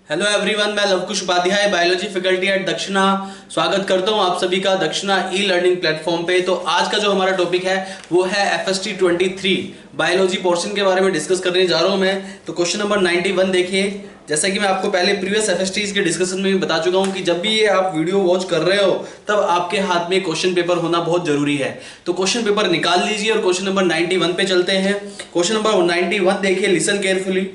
Hello everyone, मैं Lavkush Upadhyay biology faculty at Dakshina स्वागत करता हूं आप सभी का दक्षिणा ई लर्निंग प्लेटफॉर्म पे। तो आज का जो हमारा टॉपिक है वो है FST 23 बायोलॉजी पोर्शन के बारे में डिस्कस करने जा रहा हूं मैं। तो क्वेश्चन नंबर 91 देखिए। जैसा कि मैं आपको पहले प्रीवियस FSTs के डिस्कशन में भी बता चुका हूं कि जब भी ये आप वीडियो वॉच कर रहे हो तब आपके हाथ में क्वेश्चन पेपर होना बहुत जरूरी है। तो क्वेश्चन पेपर निकाल लीजिए और क्वेश्चन नंबर 91 पे चलते हैं। क्वेश्चन नंबर 91 देखिए, listen carefully.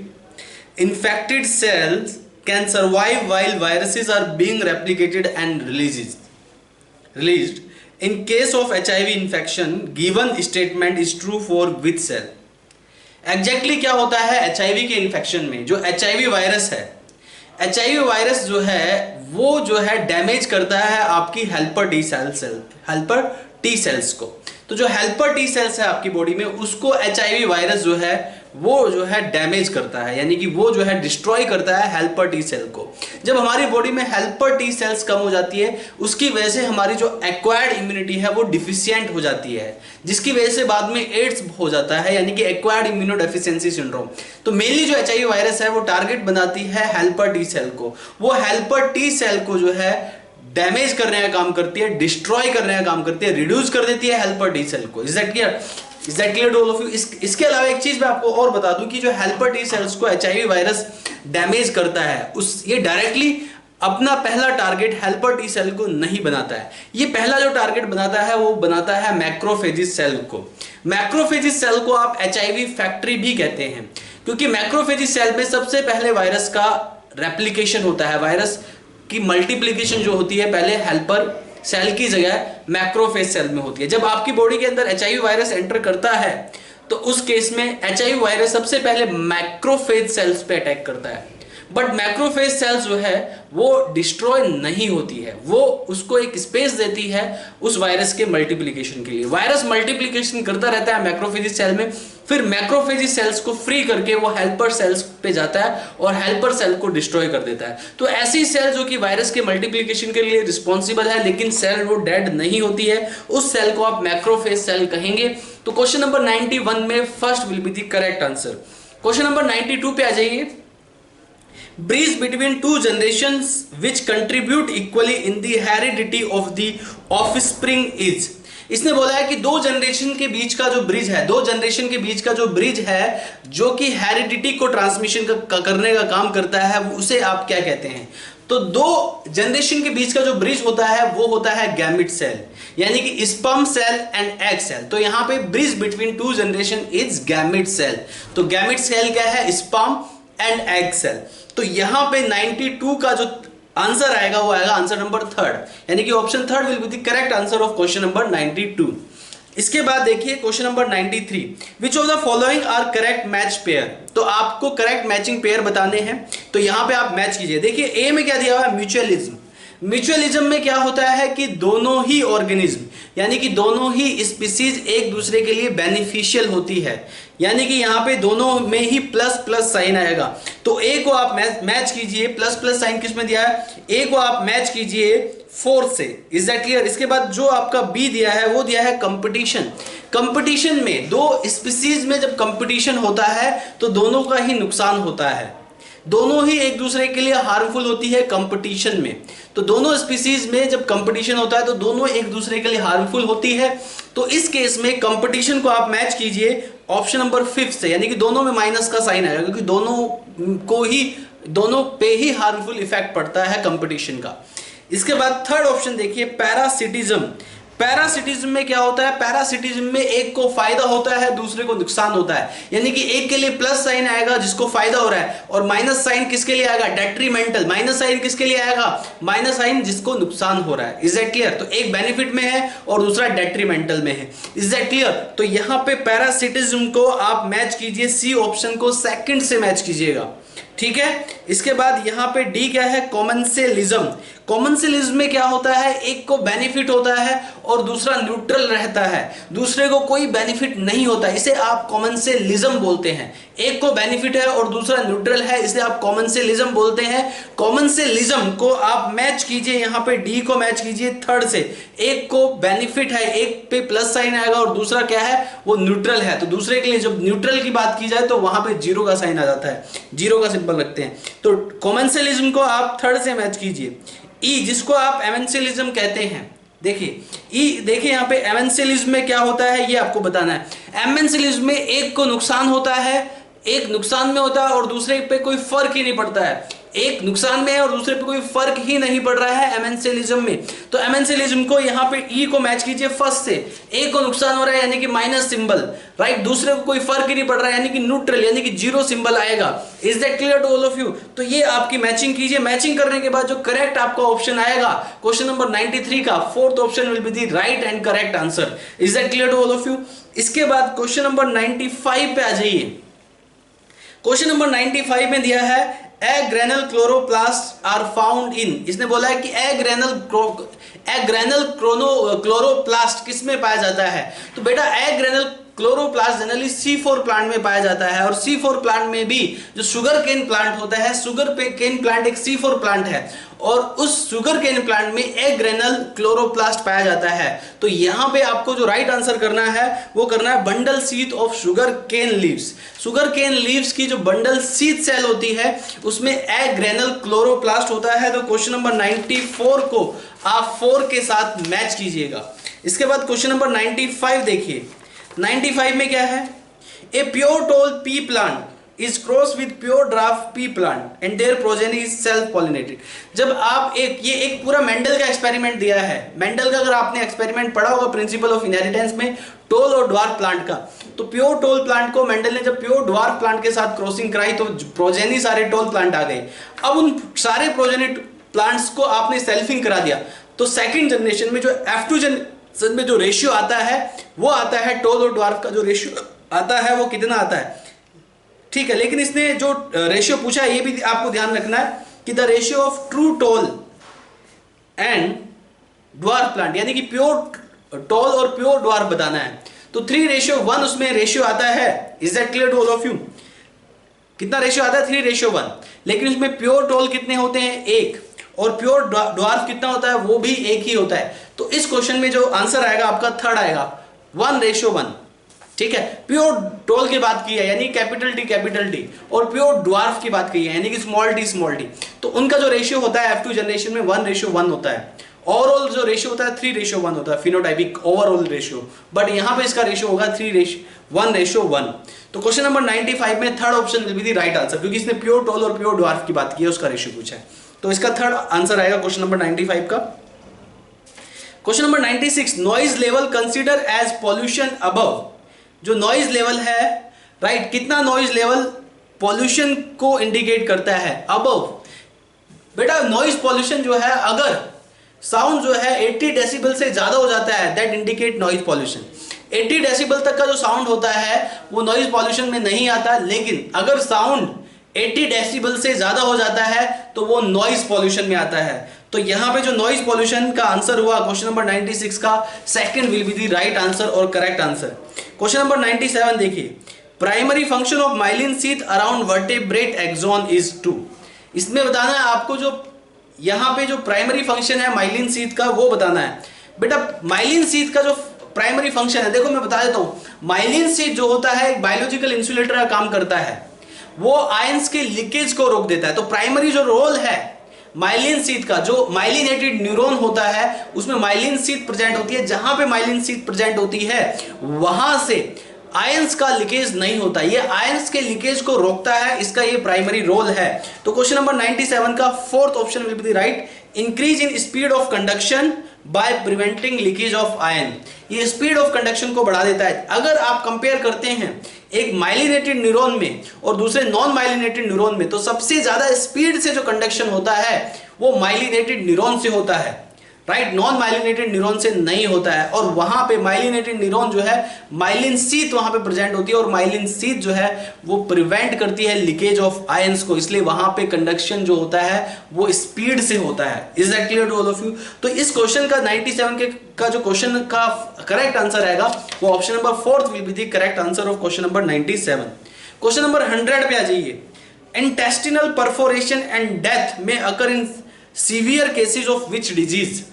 Infected cells can survive while viruses are being replicated and released. In case of HIV infection, given statement is true for which cell? Exactly क्या होता है HIV के infection में? जो HIV वायरस है, HIV virus जो है वो जो है डैमेज करता है आपकी हेल्पर टी सेल्स को। तो जो हेल्पर टी सेल्स है आपकी बॉडी में, उसको HIV वायरस जो है वो जो है डैमेज करता है, यानी कि वो जो है डिस्ट्रॉय करता है हेल्पर टी सेल को। जब हमारी बॉडी में हेल्पर टी सेल्स कम हो जाती है, उसकी वजह से हमारी जो एक्वायर्ड इम्यूनिटी है वो डिफिशिएंट हो जाती है, जिसकी वजह से बाद में एड्स हो जाता है, यानी कि एक्वायर्ड इम्यूनोडेफिशिएंसी सिंड्रोम। तो मेनली जो HIV वायरस है वो टारगेट बनाती है हेल्पर टी सेल को। वो हेल्पर टी सेल को जो है डैमेज करने का काम करती है, डिस्ट्रॉय करने का काम करती है, रिड्यूस कर देती है हेल्पर टी सेल को। Is that clear to all of you? इसके अलावा एक चीज मैं आपको और बता दूं कि जो हेल्पर टी सेल्स को HIV वायरस डैमेज करता है, ये डायरेक्टली अपना पहला टारगेट हेल्पर टी सेल को नहीं बनाता है। ये पहला जो टारगेट बनाता है वो बनाता है मैक्रोफेजिस सेल को। मैक्रोफेजिस सेल को आप HIV फैक्ट्री भी कहते हैं, क्योंकि मैक्रोफेजिस सेल में सबसे पहले वायरस का रेप्लिकेशन होता है। वायरस की मल्टीप्लिकेशन जो होती है पहले हेल्पर सेल की जगह मैक्रोफेज सेल में होती है। जब आपकी बॉडी के अंदर HIV वायरस एंटर करता है तो उस केस में HIV वायरस सबसे पहले मैक्रोफेज सेल्स पे अटैक करता है। बट मैक्रोफेज सेल्स जो है वो डिस्ट्रॉय नहीं होती है, वो उसको एक स्पेस देती है उस वायरस के मल्टीप्लिकेशन के लिए। वायरस मल्टीप्लिकेशन करता रहता है मैक्रोफेजिस सेल में, फिर मैक्रोफेजिस सेल्स को फ्री करके वो हेल्पर सेल्स पे जाता है और हेल्पर सेल को डिस्ट्रॉय कर देता है। तो ऐसी सेल जो कि वायरस के मल्टीप्लिकेशन के लिए रिस्पॉन्सिबल है, लेकिन सेल वो डेड नहीं होती है, उस सेल को आप मैक्रोफेज सेल कहेंगे। तो क्वेश्चन नंबर 91 में first will be the correct answer. Question number 92 पे आ जाइए। Bridge between two generations which contribute equally in the heredity of the offspring is। इसने बोला है कि दो जनरेशन के बीच का जो ब्रिज है, दो जनरेशन के बीच का जो ब्रिज है जो कि हेरिडिटी को ट्रांसमिशन करने का काम करता है, उसे आप क्या कहते हैं? तो दो जनरेशन के बीच का जो ब्रिज होता है वो होता है गैमिट सेल, यानी कि sperm cell and egg cell. तो यहां पे bridge between two generation is gamete cell. तो गैमिट सेल क्या है? Sperm and egg cell. तो यहां पे 92 का जो आंसर आएगा वो आएगा आंसर नंबर थर्ड, यानी कि option third will be the correct answer of question number 92। इसके बाद देखिए question number 93, which of the following are correct match pair. तो आपको करेक्ट मैचिंग पेयर बताने हैं, तो यहां पे आप मैच कीजिए। देखिए ए में क्या दिया हुआ है? म्यूचुअलिज्म। म्यूचुअलिज्म में क्या होता है कि दोनों ही ऑर्गेनिज्म, यानी कि दोनों ही स्पीसीज एक दूसरे के लिए बेनिफिशियल होती है, यानी कि यहाँ पे दोनों में ही प्लस प्लस साइन आएगा। तो ए को आप मैच कीजिए, प्लस प्लस साइन किस में दिया है? ए को आप मैच कीजिए 4 से। Is that clear? इसके बाद जो आपका बी दिया है वो दिया है कंपटीशन। कंपटीशन में दो स्पीसीज में जब कंपटीशन होता है तो दोनों का ही नुकसान होता है, दोनों ही एक दूसरे के लिए हार्मफुल होती है कंपटीशन में। तो दोनों स्पीसीज में जब कंपटीशन होता है तो दोनों एक दूसरे के लिए हार्मफुल होती है। तो इस केस में कंपटीशन को आप मैच कीजिए ऑप्शन नंबर 5 से, यानी कि दोनों में माइनस का साइन आएगा, क्योंकि दोनों पे ही हार्मफुल इफेक्ट पड़ता है कंपटीशन का। इसके बाद थर्ड ऑप्शन देखिए, पैरासिटिज्म। पैरासिटिज्म में क्या होता है? पैरासिटिज्म में एक को फायदा होता है, दूसरे को नुकसान होता है, यानी कि एक के लिए प्लस साइन आएगा जिसको फायदा हो रहा है, और माइनस साइन किसके लिए आएगा? डेट्रीमेंटल। माइनस साइन किसके लिए आएगा? माइनस साइन जिसको नुकसान हो रहा है। Is that clear? तो एक बेनिफिट में है और दूसरा डेट्रीमेंटल में है। Is that clear? तो यहां पे पैरासिटिज्म को आप मैच कीजिए, सी ऑप्शन को सेकंड से मैच कीजिएगा, ठीक है। इसके बाद यहां पे डी क्या है? कॉमनसेलिज्म। कॉमनसेलिज्म में क्या होता है? एक को बेनिफिट होता है और दूसरा न्यूट्रल रहता है, दूसरे को कोई बेनिफिट नहीं होता, इसे आप कॉमनसेलिज्म बोलते हैं। एक को बेनिफिट है और दूसरा न्यूट्रल है, इसे आप कॉमनसेलिज्म बोलते हैं। कॉमनसेलिज्म को आप मैच कीजिए, यहां पे डी को मैच कीजिए थर्ड से। एक को बेनिफिट है, एक पे प्लस साइन आएगा और दूसरा क्या है? वो न्यूट्रल है। तो दूसरे के लिए जब न्यूट्रल की बात की जाए तो वहां पे जीरो का साइन आ जाता है, जीरो का सिंबल रखते हैं। तो कॉमेंसलिज्म को आप थर्ड से मैच कीजिए। ई जिसको आप एमेंसिलिज्म कहते हैं, देखिए ई, देखिए यहाँ पे एमेंसिलिज्म में क्या होता है ये आपको बताना है। एमेंसिलिज्म में एक को नुकसान होता है, एक नुकसान में होता है और दूसरे पे कोई फर्क ही नहीं पड़ता है। एक नुकसान में है और दूसरे पे कोई फर्क ही नहीं पड़ रहा है एमेंसिलिज्म में। तो एमेंसिलिज्म को यहाँ पे ई को मैच कीजिए फर्स्ट से। एक को नुकसान हो रहा है यानी कि माइनस सिंबल, राइट, दूसरे को कोई फर्क ही नहीं पड़ रहा है यानी कि न्यूट्रल यानी कि जीरो सिंबल आएगा। Is that clear to all of you? तो ये आपकी मैचिंग कीजिए। मैचिंग करने के बाद जो करेक्ट आपका ऑप्शन आएगा क्वेश्चन नंबर 93 का fourth option will be the right and correct answer. Is that clear to all of you? इसके बाद क्वेश्चन नंबर 95 पे आ जाइए। क्वेश्चन नंबर 95 में दिया है agranal chloroplast are found in, इसने बोला है कि ए ग्रेनल क्लोरोप्लास्ट किस में पाया जाता है? तो बेटा agranal chloroplast generally C4 plant में पाया जाता है और C4 प्लांट में भी जो शुगर केन प्लांट होता है, शुगर केन प्लांट एक C4 प्लांट है और उस शुगर केन प्लांट में ए ग्रेनल क्लोरोप्लास्ट पाया जाता है। तो यहां पे आपको जो राइट आंसर करना है वो करना है bundle sheath of sugar cane leaves. Sugar cane leaves की जो बंडल सीथ सेल होती है उसमें ए ग्रेनल क्लोरोप्लास्ट होता है। तो क्वेश्चन नंबर 94 को आप 4 के साथ मैच कीजिएगा। इसके बाद क्वेश्चन नंबर 95 देखिए। 95 में क्या है? A pure tall pea plant is cross with pure dwarf pea plant and their progeny is self pollinated. जब आप ये एक पूरा मेंडल का एक्सपेरिमेंट दिया है। मेंडल का अगर आपने एक्सपेरिमेंट पढ़ा होगा प्रिंसिपल ऑफ इनहेरिटेंस में, टोल और ड्वार्फ प्लांट का, तो प्योर टोल प्लांट को मेंडल ने जब प्योर ड्वार्फ प्लांट के साथ क्रॉसिंग कराई तो प्रोजेनी सारे टोल प्लांट आ गए। अब उन सारे प्रोजेनी प्लांट्स को आपने सेल्फिंग करा दिया तो सेकंड जनरेशन में जो F2 जनरेशन में जो रेशियो आता है वो आता है, टोल और ड्वार्फ का जो रेशियो आता है वो कितना आता है? ठीक है, लेकिन इसने जो रेशियो पूछा है ये भी आपको ध्यान रखना है कि the ratio of true tall and dwarf plant यानी कि प्योर टोल और प्योर ड्वार्फ बताना है। तो 3:1 उसमें रेशियो आता है। Is that clear to all of you? कितना रेशियो आता है? 3:1। लेकिन उसमें प्योर टोल कितने होते हैं? 1। और प्योर ड्वार्फ कितना होता है? वो भी 1 ही होता है। तो इस क्वेश्चन में जो आंसर आएगा आपका थर्ड आएगा 1:1। ठीक है, प्योर टोल की बात की है यानी कैपिटल टी और प्योर ड्वार्फ की बात की है यानी कि स्मॉल टी। तो उनका जो रेशियो होता है F2 जनरेशन में 1:1 होता है। ओवरऑल जो रेशियो होता है 3:1 होता है, फिनोटाइपिक ओवरऑल रेशियो, बट यहां पे इसका रेशियो होगा 1:1। तो क्वेश्चन नंबर 95 में third option will be the right answer, क्योंकि इसने प्योर टोल और प्योर ड्वार्फ की बात की है, उसका रेशियो पूछा है। तो इसका थर्ड आंसर आएगा क्वेश्चन नंबर 95 का। Question number 96, noise level consider as pollution above. जो नॉइज लेवल है, राइट, कितना नॉइज लेवल पॉल्यूशन को इंडिकेट करता है? अबव। बेटा नॉइज पॉल्यूशन जो है, अगर साउंड जो है 80 डेसिबल से ज्यादा हो जाता है that indicate noise pollution. 80 decibel तक का जो साउंड होता है वो नॉइज पॉल्यूशन में नहीं आता, लेकिन अगर साउंड 80 डेसिबल से ज्यादा हो जाता है तो वो नॉइज पॉल्यूशन में आता है। तो यहां पे जो नॉइज पॉल्यूशन का आंसर हुआ क्वेश्चन नंबर 96 का second will be the right answer और करेक्ट आंसर। क्वेश्चन नंबर 97 देखिए, primary function of myelin sheath around vertebrate axon is 2। इसमें बताना है आपको जो यहां पे जो प्राइमरी फंक्शन है माइलिन शीथ का वो बताना है। बेटा माइलिन शीथ का जो प्राइमरी फंक्शन है, देखो मैं बता देता हूं। माइलिन शीथ जो होता है एक बायोलॉजिकल इंसुलेटर का काम करता है, वो आयंस के लीकेज को रोक देता है। तो प्राइमरी जो रोल है माइलिन शीथ का, जो माइलिनेटेड न्यूरॉन होता है उसमें माइलिन शीथ प्रेजेंट होती है, जहां पे माइलिन शीथ प्रेजेंट होती है वहां से आयंस का लीकेज नहीं होता, ये आयंस के लीकेज को रोकता है, इसका ये प्राइमरी रोल है। तो क्वेश्चन नंबर 97 का fourth option will be the right, increase in speed of conduction by preventing leakage of ion. ये स्पीड ऑफ कंडक्शन को बढ़ा देता है। अगर आप कंपेयर करते हैं एक माइलिनेटेड न्यूरॉन में और दूसरे नॉन माइलिनेटेड न्यूरॉन में, तो सबसे ज्यादा स्पीड से जो कंडक्शन होता है वो माइलिनेटेड न्यूरॉन से होता है, राइट, नॉन माइलिनेटेड न्यूरॉन से नहीं होता है। और वहां पे माइलिनेटेड न्यूरॉन जो है माइलिन शीथ वहां पे प्रेजेंट होती है और माइलिन शीथ जो है वो प्रिवेंट करती है लीकेज ऑफ आयंस को, इसलिए वहां पे कंडक्शन जो होता है वो स्पीड से होता है। Is that clear to all of you? तो इस क्वेश्चन का 97 का जो क्वेश्चन का करेक्ट आंसर आएगा वो option number 4 will be the correct answer of question number 97। Question number 100 पे आ जाइए। इंटेस्टिनल परफोरेशन एंड डेथ में occur in severe cases of which disease,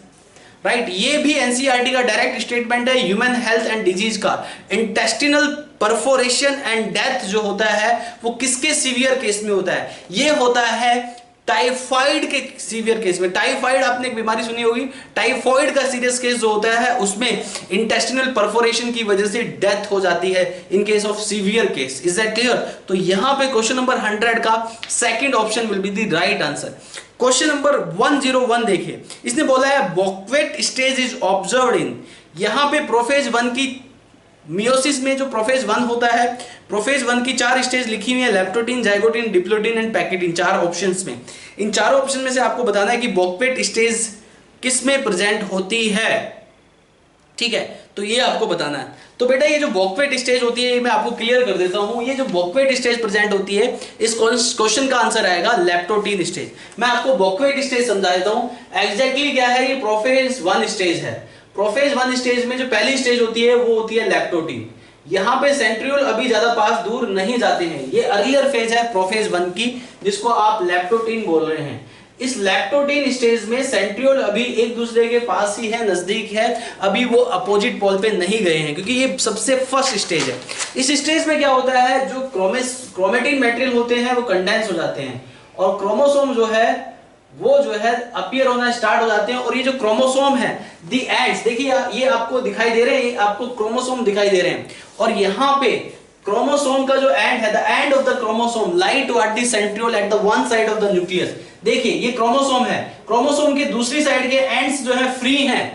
right, ये भी एनसीईआरटी का डायरेक्ट स्टेटमेंट है ह्यूमन हेल्थ एंड डिजीज का। Intestinal perforation and death जो होता है वो किसके सीवियर केस में होता है? ये होता है टाइफाइड के सीवियर केस में। टाइफाइड आपने एक बीमारी सुनी होगी, टाइफाइड का सीरियस केस जो होता है उसमें इंटेस्टिनल परफोरेशन की वजह से डेथ हो जाती है इन case of severe case. Is that clear? तो यहां पे क्वेश्चन नंबर 100 का second option will be the right answer. Question number 101 देखिए, इसने बोला है बॉक्वेट स्टेज इज ऑब्जर्व्ड इन। यहां पे प्रोफेज 1 की मियोसिस में जो प्रोफेज 1 होता है, प्रोफेज 1 की 4 स्टेज लिखी हुई है, leptotene, zygotene, diplotene and pachytene, 4 options में। इन चारों ऑप्शन में से आपको बताना है कि बॉक्वेट स्टेज किस में प्रेजेंट होती है। ठीक है, तो ये आपको बताना है। तो बेटा ये जो बॉक्वेट स्टेज होती है, मैं आपको क्लियर कर देता हूं। ये जो बॉक्वेट स्टेज प्रेजेंट होती है, इस क्वेश्चन का आंसर आएगा लेप्टोटीन स्टेज। मैं आपको बॉक्वेट स्टेज समझा देता हूं। एग्जैक्टली क्या है, ये प्रोफेज 1 स्टेज है। प्रोफेज 1 स्टेज में जो पहली स्टेज होती है वो होती है लेप्टोटीन। यहां पे सेंट्रियोल अभी ज्यादा पास दूर नहीं जाते हैं, ये अर्लियर फेज है प्रोफेज 1 की, जिसको आप लेप्टोटीन बोल रहे हैं। इस लेप्टोटीन स्टेज में सेंट्रियोल अभी एक दूसरे के पास ही है, नजदीक है, अभी वो अपोजिट पोल पे नहीं गए हैं, क्योंकि ये सबसे फर्स्ट स्टेज है। इस स्टेज में क्या होता है, जो क्रोमेटिन मटेरियल होते हैं वो कंडेंस हो जाते हैं और क्रोमोसोम जो है वो जो है अपीयर होना स्टार्ट हो जाते हैं। और ये जो क्रोमोसोम है, दी एंड्स, देखिए ये आपको दिखाई दे रहे हैं, ये आपको क्रोमोसोम दिखाई दे रहे हैं। और यहाँ पे क्रोमोसोम का जो एंड है, the end of the chromosome lie toward the centriole at the one side of the nucleus. देखिए ये क्रोमोसोम है, क्रोमोसोम की दूसरी साइड के एंड्स जो है फ्री हैं।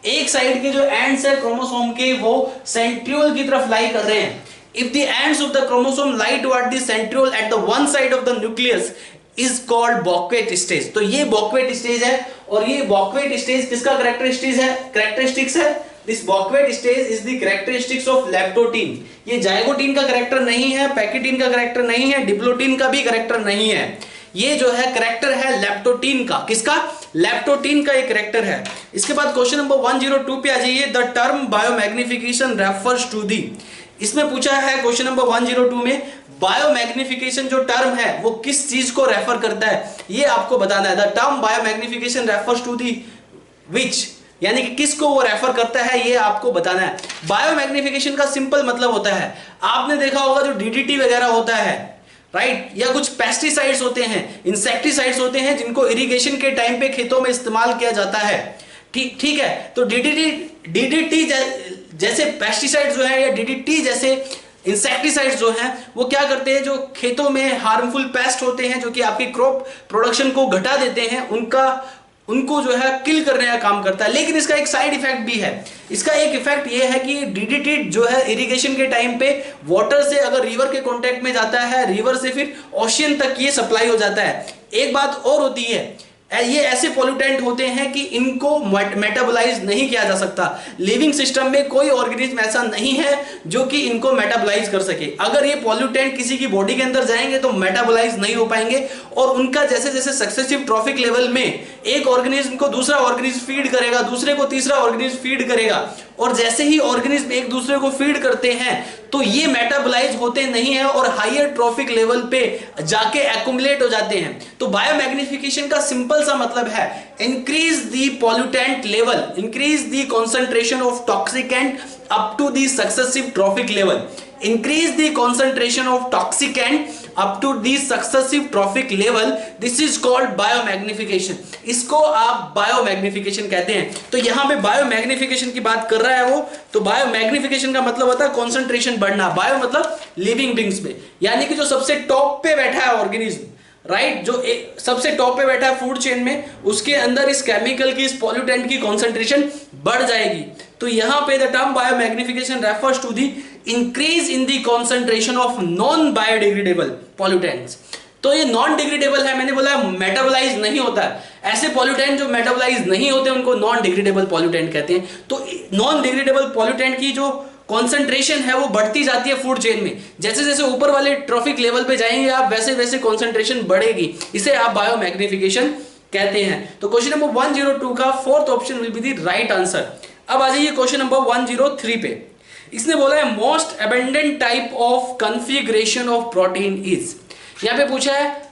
एक साइड के जो एंड्स है क्रोमोसोम के वो सेंट्रियोल की तरफ लाई कर रहे हैं। If the ends of the chromosome lie toward the centriole at the one side of the nucleus is called Bocquet stage। तो ये Bocquet stage है और ये Bocquet stage किसका कैरेक्टरिस्टिक्स है? This Bocquet stage is the characteristics of leptotin। ये zygotene का character नहीं है, पैकेटीन का कैरेक्टर नहीं है, डिप्लोटीन का भी कैरेक्टर नहीं है। ये जो है कैरेक्टर है लेप्टोटीन का। किसका? लेप्टोटीन का एक कैरेक्टर है। इसके बाद क्वेश्चन नंबर 102 पे आ जाइए। The term biomagnification refers to the. इसमें पूछा है क्वेश्चन नंबर 102 में बायोमैग्निफिकेशन जो टर्म है वो किस चीज को रेफर करता है, ये आपको बताना है। The term biomagnification refers to the which, यानी कि किसको वो रेफर करता है, ये आपको बताना है। बायोमैग्निफिकेशन का सिंपल मतलब होता है, आपने देखा होगा जो डीडीटी वगैरह होता है, राइट, या कुछ पेस्टिसाइड्स होते हैं, इंसेक्टिसाइड्स होते हैं, जिनको इरिगेशन के टाइम पे खेतों में इस्तेमाल किया जाता है। ठीक है, तो डीडीटी जैसे पेस्टिसाइड जो है या डीडीटी जैसे इंसेक्टिसाइड्स जो हैं वो क्या करते हैं, जो खेतों में हार्मफुल पेस्ट होते हैं जो कि आपकी क्रॉप प्रोडक्शन को घटा देते हैं, उनको जो है किल करने का काम करता है। लेकिन इसका एक साइड इफेक्ट भी है। इसका एक इफेक्ट ये है कि डीडीटी जो है इरिगेशन के टाइम पे वाटर से अगर रिवर के कांटेक्ट में जाता है, रिवर से फिर ओशियन तक ये सप्लाई हो जाता है। एक बात और होती है, ये ऐसे पॉल्यूटेंट होते हैं कि इनको मेटाबोलाइज नहीं किया जा सकता। लिविंग सिस्टम में कोई ऑर्गेनिज्म ऐसा नहीं है जो कि इनको मेटाबोलाइज कर सके। अगर ये पॉल्यूटेंट किसी की बॉडी के अंदर जाएंगे तो मेटाबोलाइज नहीं हो पाएंगे और उनका जैसे जैसे सक्सेसिव ट्रॉफिक लेवल में एक ऑर्गेनिज्म को दूसरा ऑर्गेनिज्म फीड करेगा, दूसरे को तीसरा ऑर्गेनिज्म फीड करेगा, और जैसे ही ऑर्गेनिज्म एक दूसरे को फीड करते हैं तो ये मेटाबोलाइज होते नहीं है और हायर ट्रॉफिक लेवल पे जाके एक्युमुलेट हो जाते हैं। तो बायोमैग्निफिकेशन का सिंपल सा मतलब है increase the pollutant level, increase the concentration of toxicant up to the successive trophic level, increase the concentration of toxicant up to the successive trophic level, this is called biomagnification। इसको आप biomagnification कहते हैं। तो यहां पे biomagnification की बात कर रहा है वो, तो बायोमैग्निफिकेशन का मतलब होता है कंसंट्रेशन बढ़ना। बायो मतलब लिविंग बींग्स पे, यानी कि जो सबसे टॉप पे बैठा है ऑर्गेनिज्म, राइट, जो सबसे टॉप पे बैठा है फूड चेन में, उसके अंदर इस केमिकल की, इस पॉल्यूटेंट की कंसंट्रेशन बढ़ जाएगी। तो यहां पे the term biomagnification refers to the increase in the concentration of non biodegradable pollutants. तो ये नॉन डिग्रेडेबल है, मैंने बोला मेटाबोलाइज नहीं होता है। ऐसे पॉल्यूटेंट जो मेटाबोलाइज नहीं होते उनको नॉन डिग्रेडेबल पॉल्यूटेंट कहते हैं। तो नॉन डिग्रेडेबल पॉल्यूटेंट की जो कॉन्सेंट्रेशन है वो बढ़ती जाती है फूड चेन में। जैसे जैसे ऊपर वाले ट्रॉफिक लेवल पे जाएंगे आप, वैसे वैसे कॉन्सेंट्रेशन बढ़ेगी। इसे आप बायोमैग्निफिकेशन कहते हैं। तो क्वेश्चन नंबर 102 का fourth option will be the right answer. अब आ जाइए क्वेश्चन नंबर 103 पे। इसने बोला है most abundant type of configuration of protein is. यहां पे पूछा है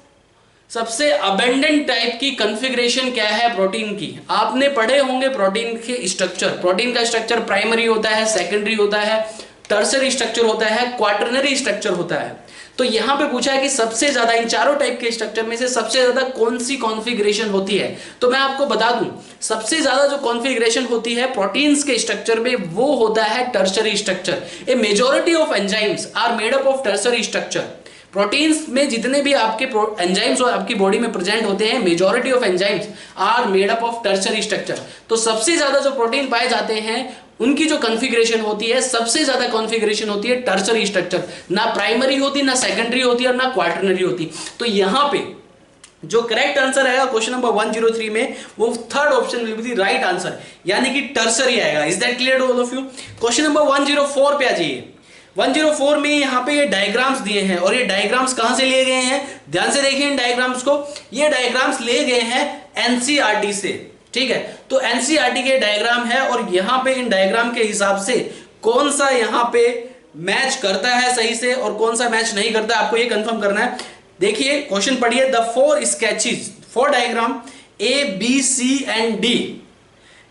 सबसे अबंडेंट टाइप की कॉन्फ़िगरेशन क्या है प्रोटीन की। आपने पढ़े होंगे प्रोटीन के स्ट्रक्चर। प्रोटीन का स्ट्रक्चर प्राइमरी होता है, सेकेंडरी होता है, टर्सरी स्ट्रक्चर होता है, क्वाटरनरी स्ट्रक्चर होता है। तो यहां पे पूछा है कि सबसे ज्यादा इन चारों टाइप के स्ट्रक्चर में से सबसे ज्यादा कौन सी कॉन्फ़िगरेशन होती है। तो मैं आपको बता दूं, सबसे ज्यादा जो कॉन्फ़िगरेशन होती है प्रोटीन्स के स्ट्रक्चर में वो होता है tertiary structure. A majority of enzymes are made up of tertiary structure. Proteins में जितने भी आपके एंजाइम्स और आपकी बॉडी में प्रेजेंट होते हैं, majority of enzymes are made up of tertiary structure. तो सबसे ज्यादा जो प्रोटीन पाए जाते हैं उनकी जो कॉन्फ़िगरेशन होती है, सबसे ज्यादा कॉन्फ़िगरेशन होती है टर्सरी स्ट्रक्चर, ना प्राइमरी होती, ना सेकेंडरी होती और ना क्वाटरनरी होती। तो यहां पे जो करेक्ट आंसर आएगा क्वेश्चन नंबर 103 में, वो third option will be the right answer, यानी कि टर्सरी आएगा। Is that clear to all of you? Question number 104 पे आ जाइए। 104 में यहाँ पे ये डायग्राम्स दिए हैं, और ये डायग्राम्स कहां से लिए गए हैं, ध्यान से देखिए इन डायग्राम्स को। ये डायग्राम्स लिए गए हैं एनसीईआरटी से, ठीक है। तो एनसीईआरटी के डायग्राम है, और यहां पे इन डायग्राम के हिसाब से कौन सा यहां पे मैच करता है सही से और कौन सा मैच नहीं करता है, आपको ये कंफर्म करना है। देखिए क्वेश्चन पढ़िए। The 4 sketches for diagram A B C and D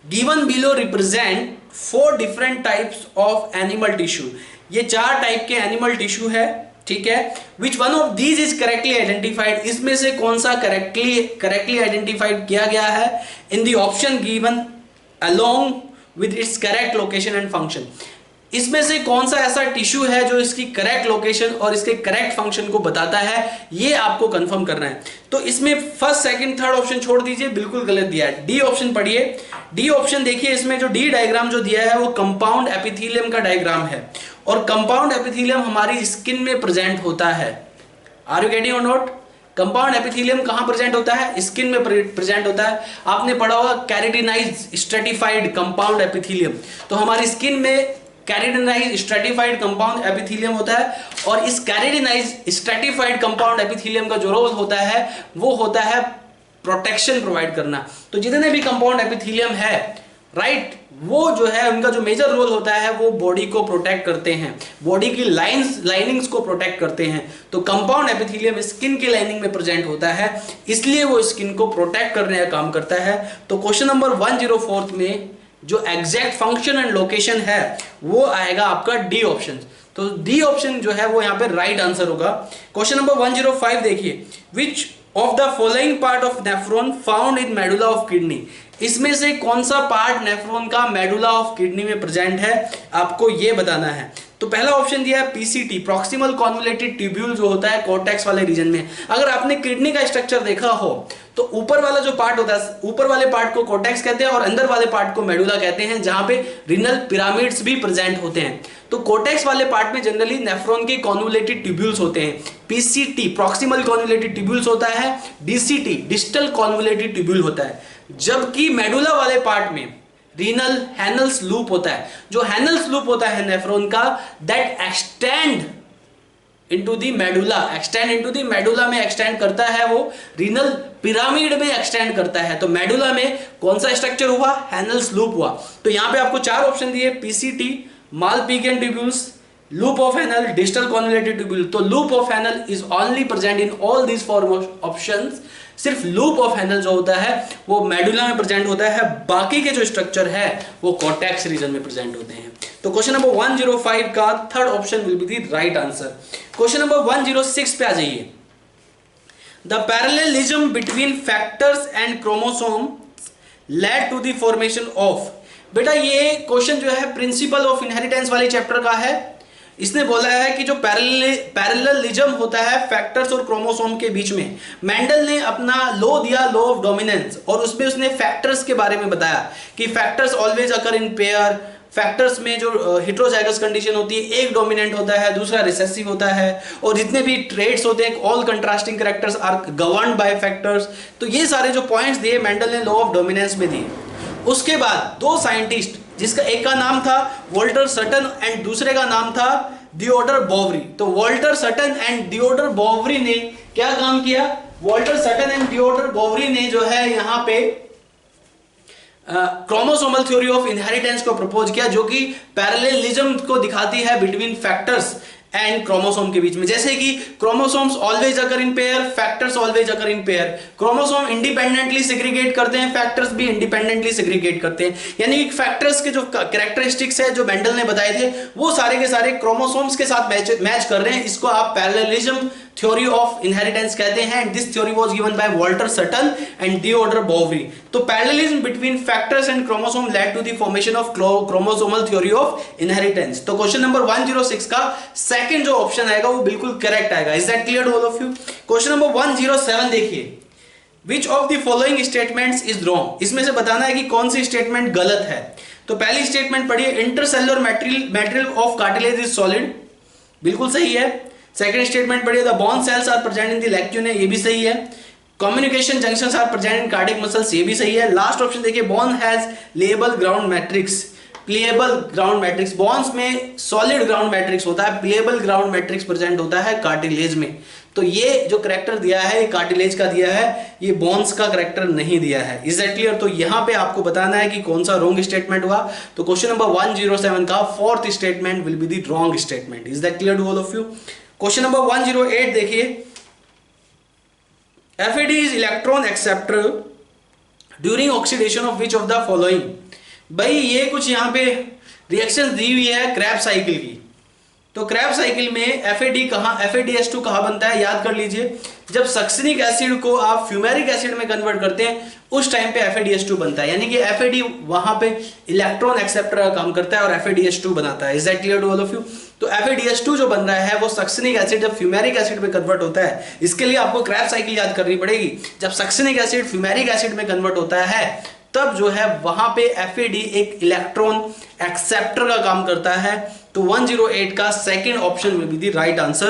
given below represent 4 different types of animal tissue. ये 4 टाइप के एनिमल टिश्यू है, ठीक है। Which one of these is correctly identified, इसमें से कौन सा करेक्टली आइडेंटिफाइड किया गया है in the option given along with its correct location and function. इसमें से कौन सा ऐसा टिश्यू है जो इसकी करेक्ट लोकेशन और इसके करेक्ट फंक्शन को बताता है, ये आपको कंफर्म करना है। तो इसमें फर्स्ट सेकंड थर्ड ऑप्शन छोड़ दीजिए, बिल्कुल गलत दिया है। डी ऑप्शन पढ़िए। डी ऑप्शन देखिए, इसमें जो डी डायग्राम जो दिया है वो कंपाउंड एपिथेलियम का डायग्राम है, और कंपाउंड एपिथेलियम हमारी स्किन में प्रेजेंट होता है। आर यू गेटिंग और नॉट? कंपाउंड एपिथेलियम कहां प्रेजेंट होता है? स्किन में प्रेजेंट होता है। आपने पढ़ा होगा कैरेटिनाइज्ड स्ट्रेटिफाइड कंपाउंड एपिथेलियम। तो हमारी स्किन में कैरेटिनाइज्ड स्ट्रेटिफाइड कंपाउंड एपिथेलियम होता है, और इस कैरेटिनाइज्ड स्ट्रेटिफाइड कंपाउंड एपिथेलियम का जो रोल होता है वो होता है प्रोटेक्शन प्रोवाइड करना। तो जितने भी कंपाउंड एपिथेलियम है, राइट, वो जो है उनका जो मेजर रोल होता है वो बॉडी को प्रोटेक्ट करते हैं, बॉडी की लाइनिंग्स को प्रोटेक्ट करते हैं। तो कंपाउंड एपिथेलियम स्किन की लाइनिंग में प्रेजेंट होता है, इसलिए वो स्किन को प्रोटेक्ट करने का काम करता है। तो क्वेश्चन नंबर 104 में जो एग्जैक्ट फंक्शन एंड लोकेशन है वो आएगा आपका डी ऑप्शन। तो डी ऑप्शन जो है वो यहाँ पे राइट आंसर होगा। क्वेश्चन नंबर 105 देखिए। Which of the following part of nephron found in medulla of kidney, इसमें से कौन सा पार्ट नेफ्रॉन का मेडुला ऑफ किडनी में प्रेजेंट है, आपको ये बताना है। तो पहला ऑप्शन दिया है पीसीटी, प्रॉक्सिमल कॉन्वोलेटेड ट्यूब्यूल, जो होता है कॉर्टेक्स वाले रीजन में। अगर आपने किडनी का स्ट्रक्चर देखा हो तो ऊपर वाला जो पार्ट होता है, ऊपर वाले पार्ट को कॉर्टेक्स कहते हैं और अंदर वाले पार्ट को मेडुला कहते हैं, जहां पे रिनल पिरामिड्स भी प्रेजेंट होते हैं। तो कॉर्टेक्स वाले पार्ट में जनरली नेफ्रॉन के कॉन्वोलेटेड ट्यूब्यूल्स होते हैं। पीसीटी प्रॉक्सिमल कॉन्वोलेटेड ट्यूब्यूल्स होता है, डीसीटी डिस्टल कॉन्वोलेटेड ट्यूब्यूल होता है, जबकि मेडुला वाले पार्ट में रीनल हैनल्स लूप होता है। जो हैनल्स लूप होता है नेफ्रॉन का, that extend into the medulla, में एक्सटेंड करता है, वो रीनल पिरामिड में एक्सटेंड करता है। तो मेडुला में कौन सा स्ट्रक्चर हुआ? हैनल्स लूप हुआ। तो यहां पे आपको 4 ऑप्शन दिए, PCT, Malpighian tubules, loop of Henle, distal convoluted tubule. तो loop of Henle is only present in all these four options. सिर्फ लूप ऑफ हैनल जो होता है वो मेडुला में प्रेजेंट होता है, बाकी के जो स्ट्रक्चर है वो कॉर्टेक्स रीजन में प्रेजेंट होते हैं। तो क्वेश्चन नंबर 105 का third option will be the right answer. Question number 106 पे आ जाइए। The parallelism between factors and chromosome led to the formation of. बेटा ये क्वेश्चन जो है प्रिंसिपल ऑफ इनहेरिटेंस वाले चैप्टर का है। इसने बोला है कि जो पैरेललिज्म होता है फैक्टर्स और क्रोमोसोम के बीच में, मेंडल ने अपना लॉ दिया, लॉ ऑफ डोमिनेंस, और उसमें उसने फैक्टर्स के बारे में बताया कि factors always occur in pair. Factors में जो हेटेरोजाइगस कंडीशन होती है, एक डोमिनेंट होता है, दूसरा रिसेसिव होता है, और जितने भी ट्रेड्स होते हैं, all contrasting characters are governed by factors. तो ये सारे जो पॉइंट्स दिए मेंडल ने लॉ ऑफ डोमिनेंस में दिए। उसके बाद 2 साइंटिस्ट, जिसका एक का नाम था वॉल्टर सटन एंड दूसरे का नाम था थियोडोर बोवरी। तो Walter Sutton and Theodore Boveri ने क्या काम किया? Walter Sutton and Theodore Boveri ने जो है यहाँ पे क्रोमोसोमल थ्योरी ऑफ इनहेरिटेंस को प्रपोज किया, जो कि पैरेललिज्म को दिखाती है बिटवीन फैक्टर्स एंड क्रोमोसोम के बीच में। जैसे कि chromosomes always occur in pair, factors always occur in pair. Chromosome independently segregate करते हैं, फैक्टर्स भी इंडिपेंडेंटली सेग्रीगेट करते हैं। यानी कि फैक्टर्स के जो कैरेक्टरिस्टिक्स है जो मेंडल ने बताए थे वो सारे के सारे क्रोमोसोम्स के साथ मैच कर रहे हैं। इसको आप पैरेललिज्म थ्योरी ऑफ इनहेरिटेंस कहते हैं। And this theory was given by Walter Sutton and Theodore Boveri. तो parallelism between factors and chromosome led to the formation of chromosomal theory of inheritance. तो क्वेश्चन नंबर 106 का second जो option आएगा वो बिल्कुल correct आएगा। Is that clear to all of you? Question number 107 देखिए, which of the following statements is wrong. इसमें से बताना है कि कौन सी स्टेटमेंट गलत है। तो पहली स्टेटमेंट पढ़िए, intercellular material of cartilage is solid, बिल्कुल सही है। सेकंड स्टेटमेंट पढ़िए, the bone cells are present in the lacunae, ये भी सही है। Communication junctions are present in cardiac muscles, ये भी सही है। लास्ट ऑप्शन देखिए, bone has playable ground matrix, playable ground matrix, bones में सॉलिड ग्राउंड मैट्रिक्स होता है, प्लेएबल ग्राउंड मैट्रिक्स प्रेजेंट होता है कार्टिलेज में। तो ये जो करेक्टर दिया है ये कार्टिलेज का दिया है, ये बोन्स का करेक्टर नहीं दिया है। Is that clear? तो यहां पे आपको बताना है कि कौन सा रॉन्ग स्टेटमेंट हुआ। तो क्वेश्चन नंबर 107 का fourth statement will be the wrong statement. Is that clear to all of you? Question number 108 देखिए, FAD is electron acceptor during oxidation of which of the following. भाई ये कुछ यहां पे reaction दी हुई है क्रैब साइकिल की। तो क्रैब साइकिल में FADS2 कहां बनता है, याद कर लीजिए। जब सक्सिनिक एसिड को आप फ्यूमेरिक एसिड में कन्वर्ट करते हैं उस टाइम पे FADS2 बनता है। यानी कि FAD वहां पे इलेक्ट्रॉन एक्सेप्टर का काम करता है और FADS2 बनाता है। Is that clear to all of you? तो FADS2 जो बन रहा है वो सक्सिनिक एसिड जब फ्यूमेरिक एसिड में कन्वर्ट होता है, इसके लिए आपको क्रैब साइकिल याद करनी पड़ेगी। जब सक्सिनिक एसिड फ्यूमेरिक एसिड में कन्वर्ट होता है तब जो है वहां पे FAD एक इलेक्ट्रॉन एक्सेप्टर का काम करता है। तो 108 का second option will be the right answer.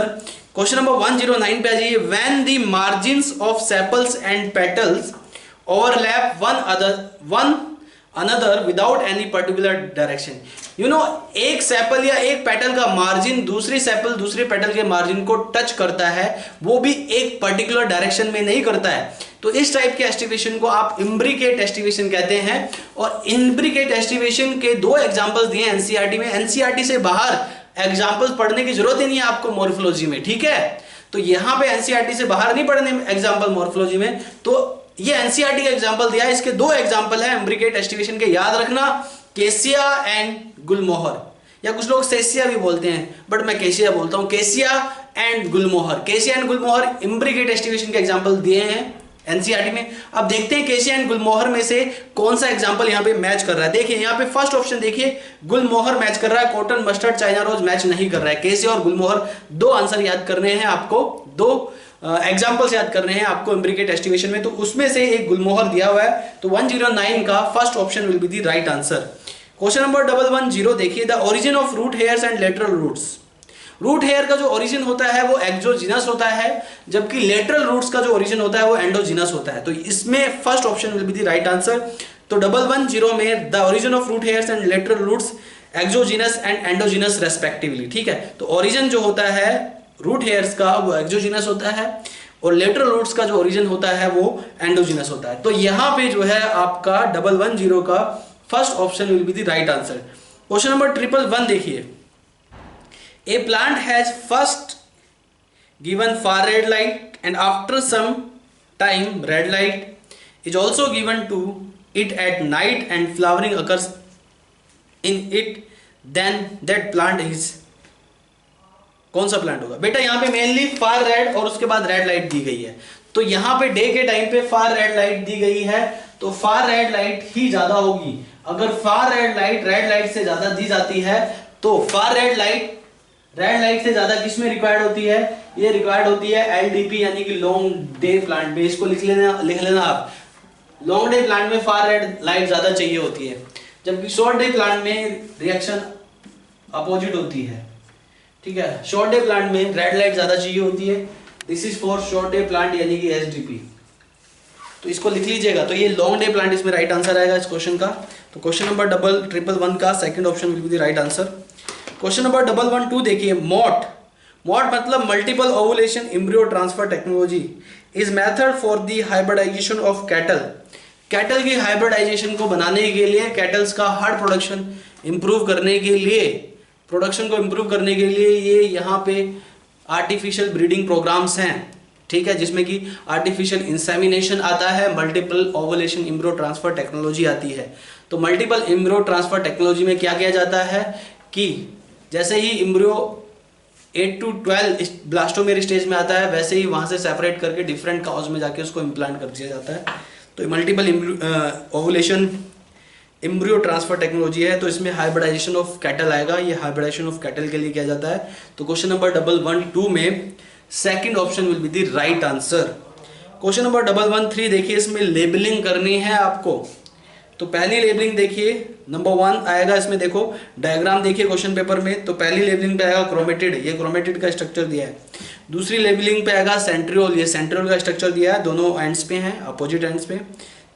Question number 109 पे आ जाइए, when the margins of sepals and petals overlap one another without any particular direction. You know, एक सेपल या एक पेटल का मार्जिन दूसरी सेपल दूसरे पेटल के मार्जिन को टच करता है, वो भी एक पर्टिकुलर डायरेक्शन में नहीं करता है। तो इस टाइप के एस्टिवेशन को आप इम्ब्रिकेट एस्टिवेशन कहते हैं। और इम्ब्रिकेट एस्टिवेशन के दो एग्जांपल्स दिए एनसीईआरटी में। एनसीईआरटी से बाहर एग्जांपल्स पढ़ने की जरूरत ही नहीं है आपको मॉर्फोलॉजी में, ठीक है। तो यहां पे एनसीईआरटी से बाहर नहीं पढ़ने एग्जांपल मॉर्फोलॉजी में। तो ये एनसीईआरटी का एग्जांपल दिया है, इसके दो एग्जांपल है इम्ब्रिकेट एस्टिवेशन के, याद रखना, केसिया एंड गुलमोहर, या कुछ लोग सेसिया भी बोलते हैं बट मैं केसिया बोलता हूं। केसिया एंड गुलमोहर, केसिया एंड गुलमोहर इम्ब्रिकेट एस्टिवेशन के एग्जांपल दिए हैं एनसीईआरटी में। अब देखते हैं केसिया एंड गुलमोहर में से कौन सा एग्जांपल यहां पे मैच कर रहा है। देखिए यहां पे फर्स्ट ऑप्शन देखिए, गुलमोहर मैच कर रहा है, cotton mustard China rose match नहीं कर रहा है। केसिया और गुलमोहर दो आंसर याद करने हैं आपको, दो एग्जांपल्स याद करने हैं आपको इम्ब्रिकेट एस्टिवेशन में। तो उसमें से एक गुलमोहर दिया हुआ है, तो 109 का first option will be the right answer. Question number 110 देखिए, the origin of root hairs and lateral roots. Root hair का जो ओरिजिन होता है वो एक्सोजीनस होता है, जबकि लेटरल रूट्स का जो ओरिजिन होता है वो एंडोजीनस होता है। तो इसमें first option will be the right answer. तो 110 में the origin of root hairs and lateral roots exogenous and endogenous respectively, ठीक है। तो ओरिजिन जो होता है रूट हेयर्स का वो एक्सोजीनस होता है और लेटरल रूट्स का जो ओरिजिन होता है वो एंडोजीनस होता है। तो यहां पे जो है आपका 110 का first option will be the right answer. Question number 111 देखिए, A plant has first given far red light and after some time red light is also given to it at night and flowering occurs in it, then that plant is, कौन सा plant होगा बेटा? यहाँ पे mainly far red और उसके बाद red light दी गई है। तो यहाँ पे डे के टाइम पे फार रेड लाइट दी गई है तो फार रेड लाइट ही ज्यादा होगी। अगर फार रेड लाइट से ज्यादा दी जाती है तो फार रेड लाइट से ज्यादा किस में रिक्वायर्ड होती है? ये रिक्वायर्ड होती है LDP यानी कि लॉन्ग डे प्लांट में। इसको लिख लेना आप, लॉन्ग डे प्लांट में फार रेड लाइट ज्यादा चाहिए होती है, जबकि शॉर्ट डे प्लांट में रिएक्शन अपोजिट होती है, ठीक है। शॉर्ट डे प्लांट में रेड लाइट ज्यादा चाहिए होती है। This is for short day plant यानी कि SDP। तो इसको लिख लीजिएगा। तो ये लॉन्ग डे प्लांट इसमें राइट आंसर आएगा इस क्वेश्चन का। तो क्वेश्चन नंबर 111 का second option will be the right answer. Question number 112 देखिए, मॉट मतलब multiple ovulation embryo transfer technology is method for the hybridization of cattle की हाइब्रिडाइजेशन को बनाने के लिए, कैटल्स का हार्ड प्रोडक्शन इंप्रूव करने के लिए प्रोडक्शन को इम्प्रूव करने के लिए ये यहाँ पे आर्टिफिशियल ब्रीडिंग प्रोग्राम्स हैं, ठीक है, जिसमें कि आर्टिफिशियल इंसेमिनेशन आता है, multiple ovulation embryo transfer technology आती है। तो मल्टीपल एम्ब्रियो ट्रांसफर टेक्नोलॉजी में क्या किया जाता है कि जैसे ही एम्ब्रियो 8 to 12 ब्लास्टोमेर स्टेज में आता है, वैसे ही वहाँ से सेपरेट करके डिफरेंट काउज में जाके उसको इम्प्लांट कर दिया जाता है। तो multiple ovulation embryo transfer technology है, तो इसमें हाइब्रिडाइजेशन ऑफ कैटल आएगा। ये हाइब्रिडाइजेशन ऑफ कैटल के लिए किया जाता है। तो क्वेश्चन नंबर 112 में second option will be the right answer. Question number 113 देखिए, इसमें लेबलिंग करनी है आपको। तो पहली लेबलिंग देखिए, नंबर 1 आएगा इसमें, देखो डायग्राम देखिए क्वेश्चन पेपर में। तो पहली लेबलिंग पे आएगा क्रोमेटिड, ये क्रोमेटिड का स्ट्रक्चर दिया है। दूसरी लेबलिंग पे आएगा सेंट्रियोल, ये सेंट्रियोल का स्ट्रक्चर दिया है, दोनों एंड्स पे हैं, अपोजिट एंड्स पे।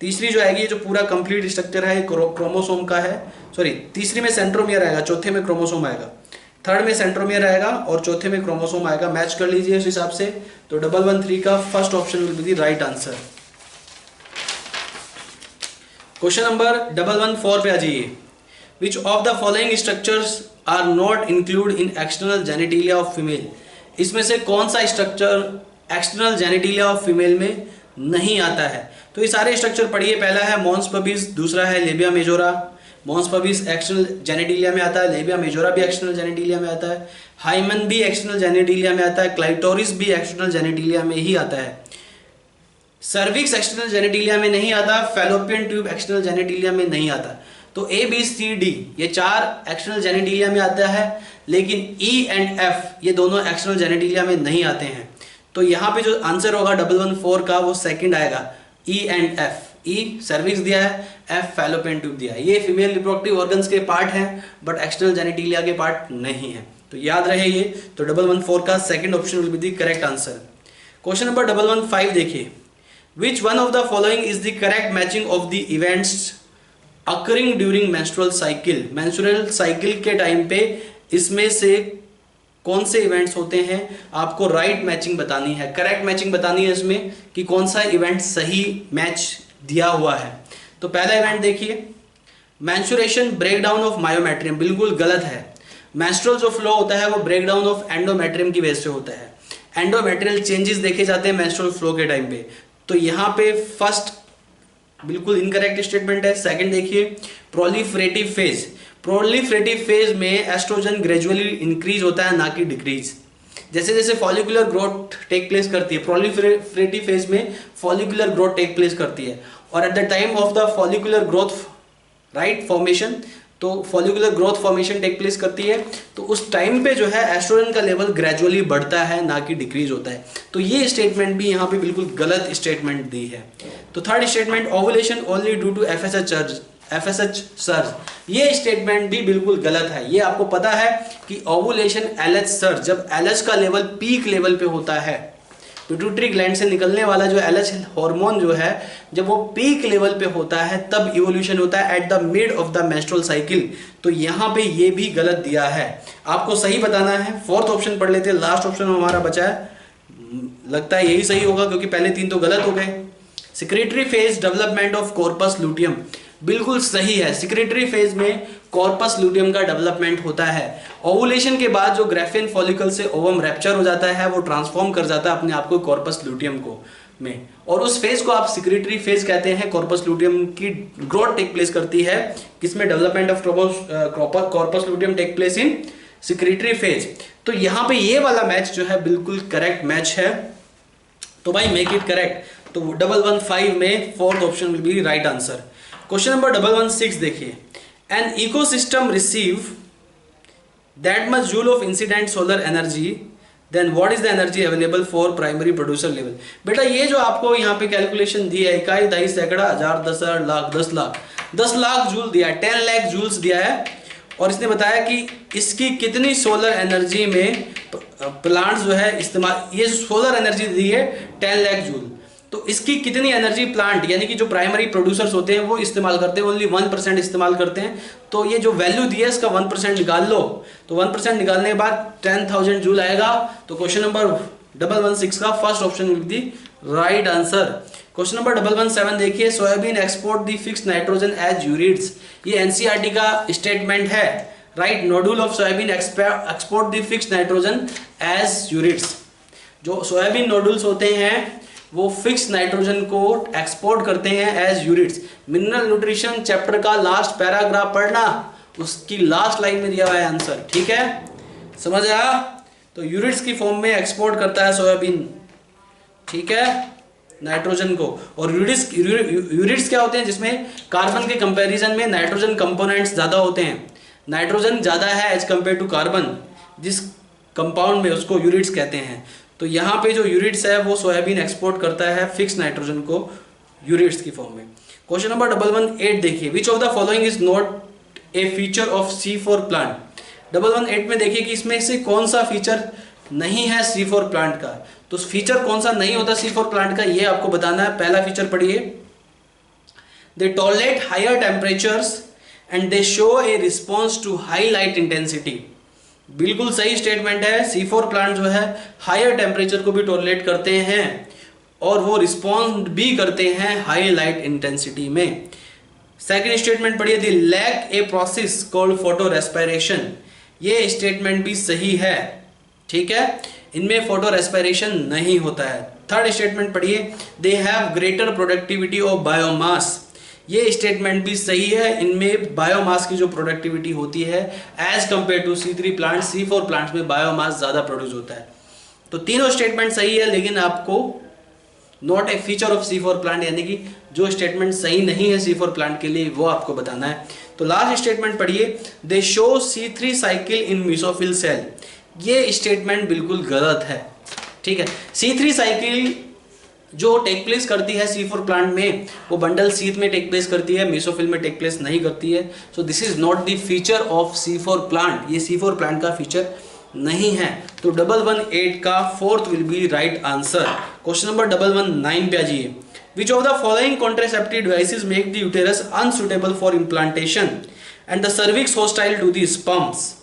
तीसरी जो आएगी, जो पूरा कंप्लीट स्ट्रक्चर है, क्रोमोसोम का है, सॉरी तीसरी में सेंट्रोमियर आएगा, चौथे में क्रोमोसोम आएगा, थर्ड में सेंट्रोमियर आएगा और चौथे में क्रोमोसोम आएगा। मैच कर लीजिए उस हिसाब से। तो 113 का first option will be the right answer. Question number 114 पे आ जाइए। Which of the following structures are not include in external genitalia of female. इसमें से कौन सा structure external genitalia of female में नहीं आता है। तो ये सारे स्ट्रक्चर पढ़िए। पहला है मॉन्स पबीज, दूसरा है लेबिया मेजोरा। मॉन्स पबीज एक्सटर्नल जेनिटिलिया में आता है, लेबिया मेजोरा भी एक्सटर्नल जेनिटिलिया में आता है, हाइमन भी एक्सटर्नल जेनिटिलिया में आता है, क्लाइटोरिस भी एक्सटर्नल जेनिटिलिया में ही आता है, सर्विक्स एक्सटर्नल जेनिटिलिया में नहीं आता, फैलोपियन ट्यूब एक्सटर्नल जेनिटिलिया में नहीं आता। तो ए बी सी डी ये 4 एक्सटर्नल जेनिटिलिया में आता है, लेकिन ई एंड एफ ये दोनों एक्सटर्नल जेनिटिलिया में नहीं आते हैं। तो यहाँ पे जो आंसर होगा 114 का वो सेकंड आएगा, E and F. E cervix दिया है, एफ फैलोपियन ट्यूब दिया है। ये फीमेल रिप्रोडक्टिव ऑर्गन्स के पार्ट हैं, बट एक्सटर्नल जेनिटिलिया के पार्ट नहीं है। तो याद रहे ये। तो 114 का second option will be the correct answer. Question number 115 देखिए। Which one of the following is the correct matching of the events occurring during menstrual cycle? menstrual cycle के टाइम पे इसमें से कौन से इवेंट्स होते हैं, आपको राइट मैचिंग बतानी है, करेक्ट मैचिंग बतानी है इसमें कि कौन सा इवेंट सही मैच दिया हुआ है। तो पहला इवेंट देखिए, मेंस्ट्रुएशन ब्रेकडाउन ऑफ मायोमेट्रियम, बिल्कुल गलत है। मेंस्ट्रुअल जो फ्लो होता है वो ब्रेकडाउन ऑफ एंडोमेट्रियम की वजह से होता है। एंडोमेट्रियल चेंजेस देखे जाते हैं मेंस्ट्रुअल फ्लो के टाइम पे। तो यहाँ पे फर्स्ट बिल्कुल इनकरेक्ट स्टेटमेंट है। सेकंड देखिए, प्रोलिफरेटिव फेज, प्रोलिफरेटिव फेज में एस्ट्रोजन ग्रेजुअली इंक्रीज होता है, ना कि डिक्रीज। जैसे जैसे फॉलिकुलर ग्रोथ टेक प्लेस करती है, प्रोलिफरेटिव फेज में फॉलिकुलर ग्रोथ टेक प्लेस करती है, और at the time of the follicular growth right formation, तो follicular growth formation take place करती है, तो उस टाइम पे जो है एस्ट्रोजन का लेवल ग्रेजुअली बढ़ता है, ना कि डिक्रीज होता है। तो ये स्टेटमेंट भी यहाँ पे बिल्कुल गलत स्टेटमेंट दी है। तो third statement, ovulation only due to FSH surge, ये स्टेटमेंट भी बिल्कुल गलत है। ये आपको पता है कि ओवुलेशन एलएच सर्ज, जब एलएच का लेवल पीक लेवल पे होता है, पिट्यूटरी ग्लैंड से निकलने वाला जो एलएच हार्मोन जो है, जब वो पीक लेवल पे होता है तब इवोल्यूशन होता है at the mid of the menstrual cycle. तो यहाँ पे ये भी गलत दिया है, आपको सही बताना है। फोर्थ ऑप्शन पढ़ लेते हैं, लास्ट ऑप्शन हमारा बचा है, लगता है यही सही होगा क्योंकि पहले 3 तो गलत हो गए। Secretary phase development of corpus luteum, बिल्कुल सही है। सिक्रेटरी फेज में कॉर्पस लूटियम का डेवलपमेंट होता है। ओवुलेशन के बाद जो ग्राफियन फॉलिकल से ओवम रैप्चर हो जाता है, वो ट्रांसफॉर्म कर जाता है अपने आप को कॉर्पस लूटियम को में, और उस फेज को आप सिक्रेटरी फेज कहते हैं। कॉर्पस लूटियम की ग्रोथ टेक प्लेस करती है, किसमें, development of corpus luteum take place in secretory phase. तो यहाँ पे ये वाला मैच जो है बिल्कुल करेक्ट मैच है। तो भाई मेक इट करेक्ट। तो 115 में fourth option will be right answer. Question number 116 देखिए, an ecosystem receive that much joule of incident solar energy, then what is the energy available for primary producer level. बेटा ये जो आपको यहाँ पे calculation दी है, इकाई, दहाई, सैकड़ा, हजार, 10,000, लाख, 10 लाख, 10 लाख जूल दिया है, 10 लाख जूल्स दिया है, और इसने बताया कि इसकी कितनी सोलर एनर्जी में प्लांट्स जो है इस्तेमाल, ये सोलर एनर्जी दी है 10 लाख जूल, तो इसकी कितनी एनर्जी प्लांट यानी कि जो प्राइमरी प्रोड्यूसर्स होते हैं वो इस्तेमाल करते हैं, ओनली 1% इस्तेमाल करते हैं। तो ये जो वैल्यू दी है इसका 1% निकाल लो, तो 1% निकालने के बाद 10,000 जूल आएगा। तो क्वेश्चन नंबर 116 का first option will be right answer. Question number 117 देखिए, soybean export the fix nitrogen as ureides, ये एनसीईआरटी का स्टेटमेंट है। Right, nodule of soybean export the fix nitrogen as ureides. जो सोयाबीन नोडुल्स होते हैं वो फिक्स नाइट्रोजन को एक्सपोर्ट करते हैं एज यूरिट्स। मिनरल न्यूट्रिशन चैप्टर का लास्ट पैराग्राफ पढ़ना, उसकी लास्ट लाइन में दिया हुआ है आंसर, ठीक है, समझ आया? तो यूरिट्स की फॉर्म में एक्सपोर्ट करता है सोयाबीन, ठीक है, नाइट्रोजन को। और यूरिट्स क्या होते हैं? जिसमें कार्बन के कंपैरिजन में नाइट्रोजन कंपोनेंट्स ज़्यादा होते हैं, नाइट्रोजन ज़्यादा है एज कंपेयर टू कार्बन, जिस कंपाउंड में उसको यूरिट्स कहते हैं। तो यहाँ पे जो यूरिट्स है वो सोयाबीन एक्सपोर्ट करता है फिक्स नाइट्रोजन को यूरिट्स की फॉर्म में। क्वेश्चन नंबर 118 देखिए, which of the following is not a feature of C4 plant. 118 में देखिए कि इसमें से कौन सा फीचर नहीं है C4 प्लांट का। तो फीचर कौन सा नहीं होता C4 प्लांट का, ये आपको बताना है। पहला फीचर पढ़िए, they tolerate higher temperatures and they show a response to high light intensity. बिल्कुल सही स्टेटमेंट है। C4 प्लांट जो है हायर टेम्परेचर को भी टॉलरेट करते हैं और वो रिस्पॉन्ड भी करते हैं हाई लाइट इंटेंसिटी में। सेकंड स्टेटमेंट पढ़िए, they lack a process called photo respiration. ये स्टेटमेंट भी सही है, ठीक है, इनमें फोटो रेस्पिरेशन नहीं होता है। थर्ड स्टेटमेंट पढ़िए, they have greater productivity of biomass. ये स्टेटमेंट भी सही है, इनमें बायोमास की जो प्रोडक्टिविटी होती है as compare to C3 plant, C4 plants में बायोमास ज़्यादा प्रोड्यूस होता है। तो तीनों स्टेटमेंट सही है, लेकिन आपको not a feature of C4 plant, यानी कि जो स्टेटमेंट सही नहीं है C4 प्लांट के लिए वो आपको बताना है। तो लास्ट स्टेटमेंट पढ़िए, they show C3 cycle in mesophyll cell. ये स्टेटमेंट बिल्कुल गलत है, ठीक है। C3 साइकिल जो टेक प्लेस करती है C4 प्लांट में वो बंडल सीथ में टेक प्लेस करती है, मेसोफिल में टेक प्लेस नहीं करती है। So this is not the feature of C4 plant, ये C4 प्लांट का फीचर नहीं है। तो 118 का fourth will be right answer. Question number 119 पे आ जाइए, which of the following contraceptive devices make the uterus unsuitable for implantation and the cervix hostile to the sperms.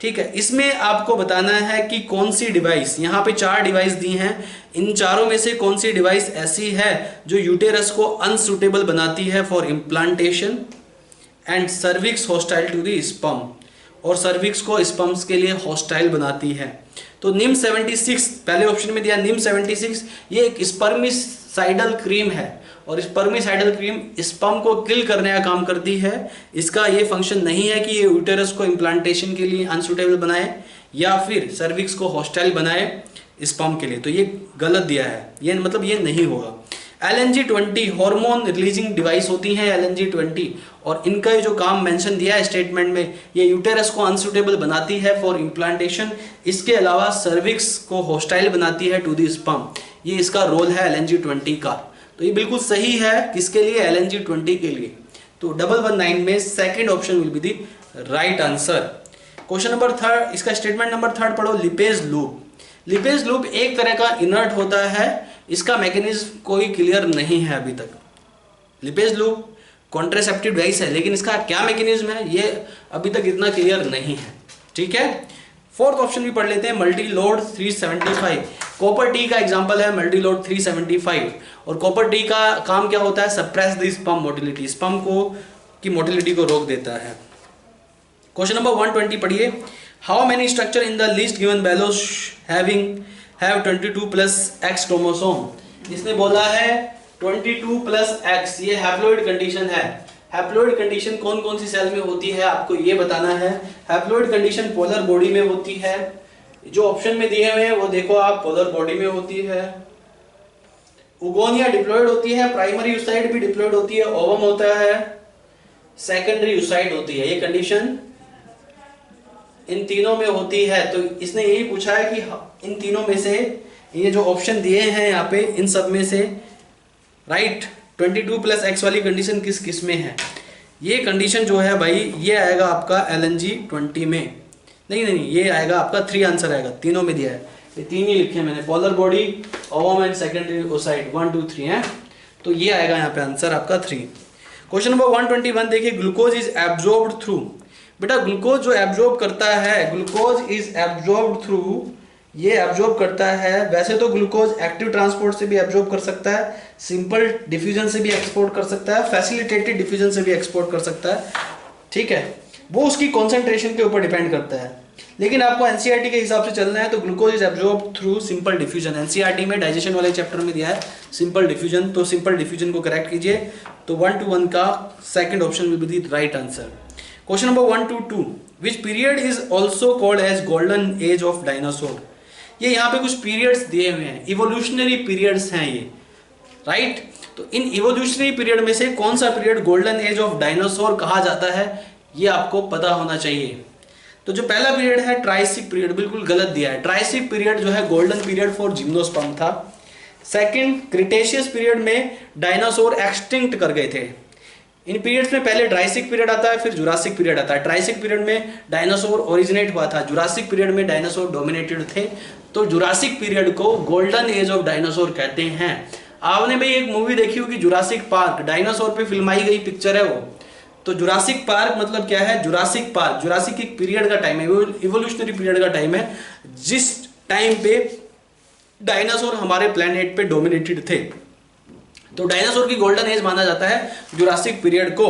ठीक है, इसमें आपको बताना है कि कौन सी डिवाइस, यहाँ पे 4 डिवाइस दी हैं, इन चारों में से कौन सी डिवाइस ऐसी है जो यूटेरस को अनसुटेबल बनाती है for implantation and cervix hostile to the sperm, और सर्विक्स को स्पर्म्स के लिए हॉस्टाइल बनाती है। तो निम 76 पहले ऑप्शन में दिया, निम 76 ये एक स्पर्मिसाइडल क्रीम है और स्पर्मिसाइडल क्रीम स्पर्म को किल करने का काम करती है। इसका ये फंक्शन नहीं है कि ये यूटेरस को इम्प्लांटेशन के लिए अनसुटेबल बनाए या फिर सर्विक्स को हॉस्टाइल बनाए स्पर्म के लिए। तो ये गलत दिया है, ये मतलब ये नहीं होगा। LNG-20 हार्मोन रिलीजिंग डिवाइस होती हैं LNG-20, और इनका जो काम मेंशन दिया है स्टेटमेंट में, ये यूटेरस को अनसुटेबल बनाती है फॉर इम्प्लांटेशन। इसके अलावा सर्विक्स को हॉस्टाइल बनाती है टू द स्पर्म। ये इसका रोल है LNG-20 का। तो ये बिल्कुल सही है, किसके लिए? LNG-20 के लिए। तो 119 में second option will be the right answer. Question number 3, इसका स्टेटमेंट नंबर 3 पढ़ो, लिपेज लूप। लिपेज लूप एक तरह का इनर्ट होता है, इसका मैकेनिज्म कोई क्लियर नहीं है अभी तक। लिपेज लूप कॉन्ट्रासेप्टिव डिवाइस है, लेकिन इसका क्या मैकेनिज्म है ये अभी तक इतना क्लियर नहीं है, ठीक है। फोर्थ ऑप्शन भी पढ़ लेते हैं, मल्टी लोड 375। कॉपर टी का एग्जांपल है मल्टी लोड 375, और कॉपर टी का काम क्या होता है? Suppress the sperm motility, sperm को की मोटिलिटी को रोक देता है। क्वेश्चन नंबर 120 पढ़िए, how many structure in the list given below have 22 plus X chromosome. इसने बोला है 22 प्लस एक्स, ये हैप्लॉइड कंडीशन है। हैप्लॉइड कंडीशन कौन कौन सी सेल में होती है आपको ये बताना है। हैप्लॉइड कंडीशन पोलर बॉडी में होती है, जो ऑप्शन में दिए हुए हैं वो देखो आप, पोलर बॉडी में होती है, उगोनिया डिप्लॉयड होती है, प्राइमरी यूसाइड भी डिप्लॉयड होती है, ओवम होता है, सेकेंडरी यूसाइड होती है। ये कंडीशन इन तीनों में होती है। तो इसने यही पूछा है कि इन तीनों में से ये जो ऑप्शन दिए हैं यहाँ पे, इन सब में से राइट 22 प्लस एक्स वाली कंडीशन किस किस में है। ये कंडीशन जो है भाई ये आएगा आपका LNG-20 में, नहीं ये आएगा आपका 3 आंसर आएगा, तीनों में दिया है, ये 3 ही लिखे मैंने, polar body, ovum and secondary oocyte, 1 2 3 है। तो ये आएगा यहाँ पे आंसर आपका 3। क्वेश्चन नंबर 121 देखिए, ग्लूकोज इज एब्जॉर्ब्ड थ्रू। बेटा ग्लूकोज जो एब्जॉर्ब करता है, ग्लूकोज इज एब्जॉर्ब्ड थ्रू, ये एब्जॉर्ब करता है। वैसे तो ग्लूकोज एक्टिव ट्रांसपोर्ट से भी एब्जॉर्ब कर सकता है, सिंपल डिफ्यूजन से भी एक्सपोर्ट कर सकता है, फैसिलिटेटेड डिफ्यूजन से भी एक्सपोर्ट कर सकता है, ठीक है। वो उसकी कॉन्सेंट्रेशन के ऊपर डिपेंड करता है। लेकिन आपको एनसीईआरटी के हिसाब से चलना है तो glucose is absorb through simple diffusion. NCERT में डाइजेशन वाले चैप्टर में दिया है सिंपल डिफ्यूजन, तो सिंपल डिफ्यूजन को करेक्ट कीजिए। तो 1 to 1 का second option will be the right answer. Question number 1 to 2, which period is also called as golden age of dinosaur. ये यहाँ पे कुछ पीरियड्स दिए हुए हैं, इवोल्यूशनरी पीरियड्स हैं ये, राइट। तो इन इवोल्यूशनरी पीरियड में से कौन सा period golden age of dinosaur कहा जाता है, ये आपको पता होना चाहिए। तो जो पहला पीरियड है ट्राइसिक पीरियड, बिल्कुल गलत दिया है। ट्राइसिक पीरियड जो है गोल्डन पीरियड फॉर जिम्नोस्पर्म था। सेकंड, क्रिटेशियस पीरियड में डायनासोर एक्सटिंक्ट कर गए थे। इन पीरियड्स में पहले ट्राइसिक पीरियड आता है, फिर जुरासिक पीरियड आता है। ट्राइसिक पीरियड में डायनासोर ओरिजिनेट हुआ था, जुरासिक पीरियड में डायनासोर डोमिनेटेड थे। तो जुरासिक पीरियड को गोल्डन एज ऑफ डायनासोर कहते हैं। आपने भाई एक मूवी देखी होगी जुरासिक पार्क, डायनासोर पे फिल्माई गई पिक्चर है वो। तो जुरासिक पार्क मतलब क्या है, जुरासिक पार्क जुरासिक एक पीरियड का टाइम है, इवोल्यूशनरी पीरियड का टाइम है, जिस टाइम पे डायनासोर हमारे प्लेनेट पे डोमिनेटेड थे। तो डायनासोर की गोल्डन एज माना जाता है जुरासिक पीरियड को।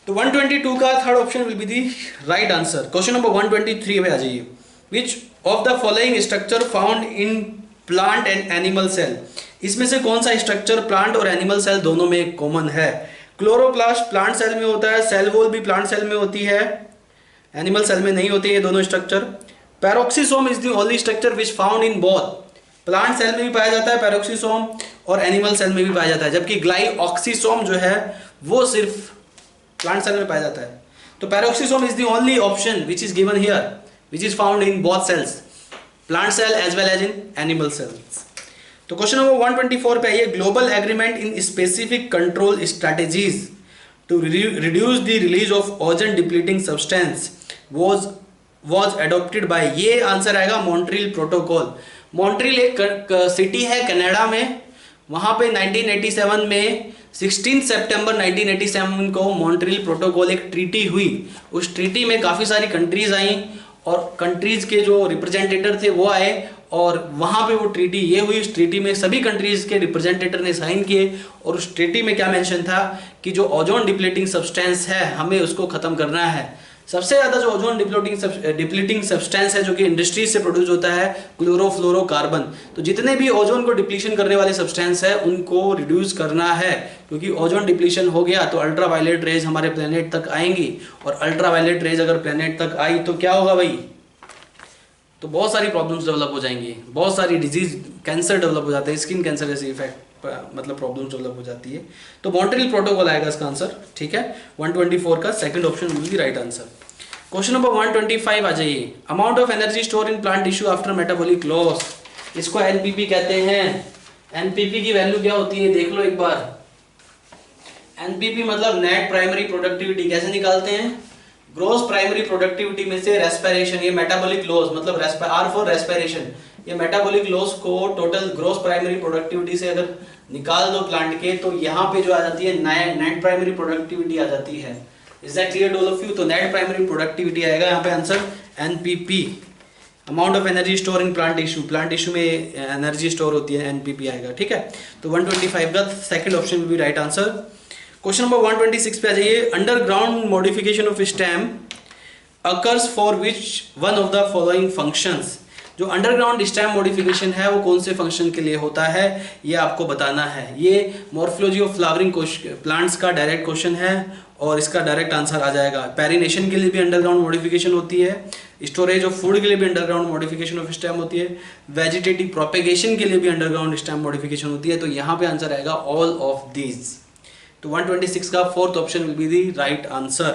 तो 122 का third option will be the right answer. Question number 123 पे आ जाइए। Which of the following structure found in plant and animal cell, इसमें से कौन सा स्ट्रक्चर प्लांट और एनिमल सेल दोनों में कॉमन है। क्लोरोप्लास्ट प्लांट सेल में होता है, सेल वॉल भी प्लांट सेल में होती है, एनिमल सेल में नहीं होती है दोनों structure. Peroxisome is the only structure which found in both, plant cell में भी पाया जाता है पैरोक्सिसोम और एनिमल सेल में भी पाया जाता है, जबकि ग्लाइऑक्सिसोम जो है वो सिर्फ प्लांट सेल में पाया जाता है। तो peroxisome is the only option which is given here, which is found in both cells, plant cell as well as in animal cells. तो क्वेश्चन नंबर 124 पे आइए। Global agreement in specific control strategies to reduce the release of ozone depleting substance was adopted by, ये answer आएगा Montreal protocol. Montreal एक city है Canada में, वहाँ पे 1987 में 16 सितंबर 1987 को मॉन्ट्रियल प्रोटोकॉल एक ट्रीटी हुई। उस ट्रीटी में काफ़ी सारी कंट्रीज आई और कंट्रीज के जो रिप्रेजेंटेटिव थे वो आए और वहाँ पे वो ट्रीटी ये हुई। उस ट्रीटी में सभी कंट्रीज के रिप्रेजेंटेटिव ने साइन किए और उस ट्रीटी में क्या मेंशन था कि जो ओजोन डिप्लीटिंग सब्सटेंस है हमें उसको ख़त्म करना है। सबसे ज़्यादा जो ओजोन डिप्लीटिंग सब्सटेंस है जो कि इंडस्ट्रीज से प्रोड्यूस होता है क्लोरोफ्लोरोकार्बन। तो जितने भी ओजोन को डिप्लीशन करने वाले सब्सटेंस है उनको रिड्यूस करना है, क्योंकि ओजोन डिप्लीशन हो गया तो अल्ट्रावायलेट रेज हमारे प्लेनेट तक आएंगी और अल्ट्रावायलेट रेज अगर प्लेनेट तक आई तो क्या होगा भाई, तो बहुत सारी प्रॉब्लम्स डेवलप हो जाएंगी, बहुत सारी डिजीज, कैंसर डेवलप हो जाते हैं, स्किन कैंसर जैसी इफेक्ट मतलब प्रॉब्लम्स डेवलप हो जाती है। तो मॉन्ट्रियल प्रोटोकॉल आएगा इसका आंसर, ठीक है। 124 का second option will be right answer. Question number 125 आ जाइए। Amount of energy store in plant tissue after metabolic loss, इसको एनपीपी कहते हैं। एनपीपी की वैल्यू क्या होती है देख लो एक बार। एनपीपी मतलब नेट प्राइमरी प्रोडक्टिविटी, कैसे निकालते हैं, ग्रोस प्राइमरी प्रोडक्टिविटी में से रेस्पिरेशन, ये मेटाबॉलिक लॉस मतलब आर फॉर रेस्पिरेशन, ये मेटाबॉलिक लॉस को टोटल ग्रोस प्राइमरी प्रोडक्टिविटी से अगर निकाल दो प्लांट के तो यहाँ पे जो आ जाती है नेट प्राइमरी प्रोडक्टिविटी आ जाती है। Is that clear to all of you. तो नेट प्राइमरी प्रोडक्टिविटी आएगा यहाँ पे answer NPP, amount of energy store in plant tissue में एनर्जी स्टोर होती है, एनपीपी आएगा, ठीक है। तो 125 का second option will be right answer. Question number 126 पे आ जाइए। Underground modification of stem occurs for which one of the following functions, जो अंडरग्राउंड स्टेम मॉडिफिकेशन है वो कौन से फंक्शन के लिए होता है ये आपको बताना है। ये मॉर्फोलॉजी ऑफ फ्लावरिंग प्लांट्स का डायरेक्ट क्वेश्चन है और इसका डायरेक्ट आंसर आ जाएगा। पैरिनेशन के लिए भी अंडरग्राउंड मॉडिफिकेशन होती है, स्टोरेज ऑफ फूड के लिए भी अंडरग्राउंड मॉडिफिकेशन ऑफ स्टेम होती है, वेजिटेटिव प्रोपेगेशन के लिए भी अंडरग्राउंड स्टेम मॉडिफिकेशन होती है। तो यहाँ पे आंसर आएगा ऑल ऑफ दीज। तो 126 का fourth option will be the right answer.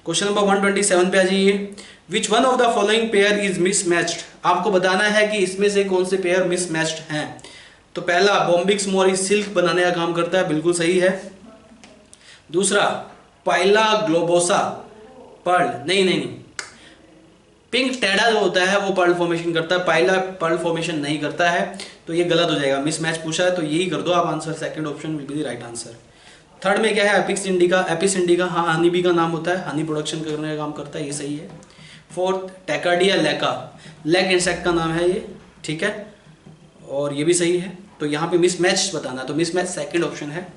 Question number 127 पे आ जाइए। विच one of the following pair is mismatched, आपको बताना है कि इसमें से कौन से पेयर मिसमैच्ड हैं। तो पहला बॉम्बिक्स मोरी सिल्क बनाने का काम करता है, बिल्कुल सही है। दूसरा पाइला ग्लोबोसा पर्ल, नहीं, पिंक टेडा जो होता है वो पर्ल फॉर्मेशन करता है, पाइला पर्ल फॉर्मेशन नहीं करता है, तो ये गलत हो जाएगा। मिसमैच पूछा है तो यही कर दो आप answer, second option will be the right answer. Third में क्या है, एपिक्स इंडिका, हाँ हनी बी का नाम होता है, हनी प्रोडक्शन करने का काम करता है, ये सही है। फोर्थ टैकार्डिया लेका, लेक इंसेक्ट का नाम है ये, ठीक है, और ये भी सही है। तो यहाँ पे मिसमैच बताना, तो मिसमैच सेकंड ऑप्शन है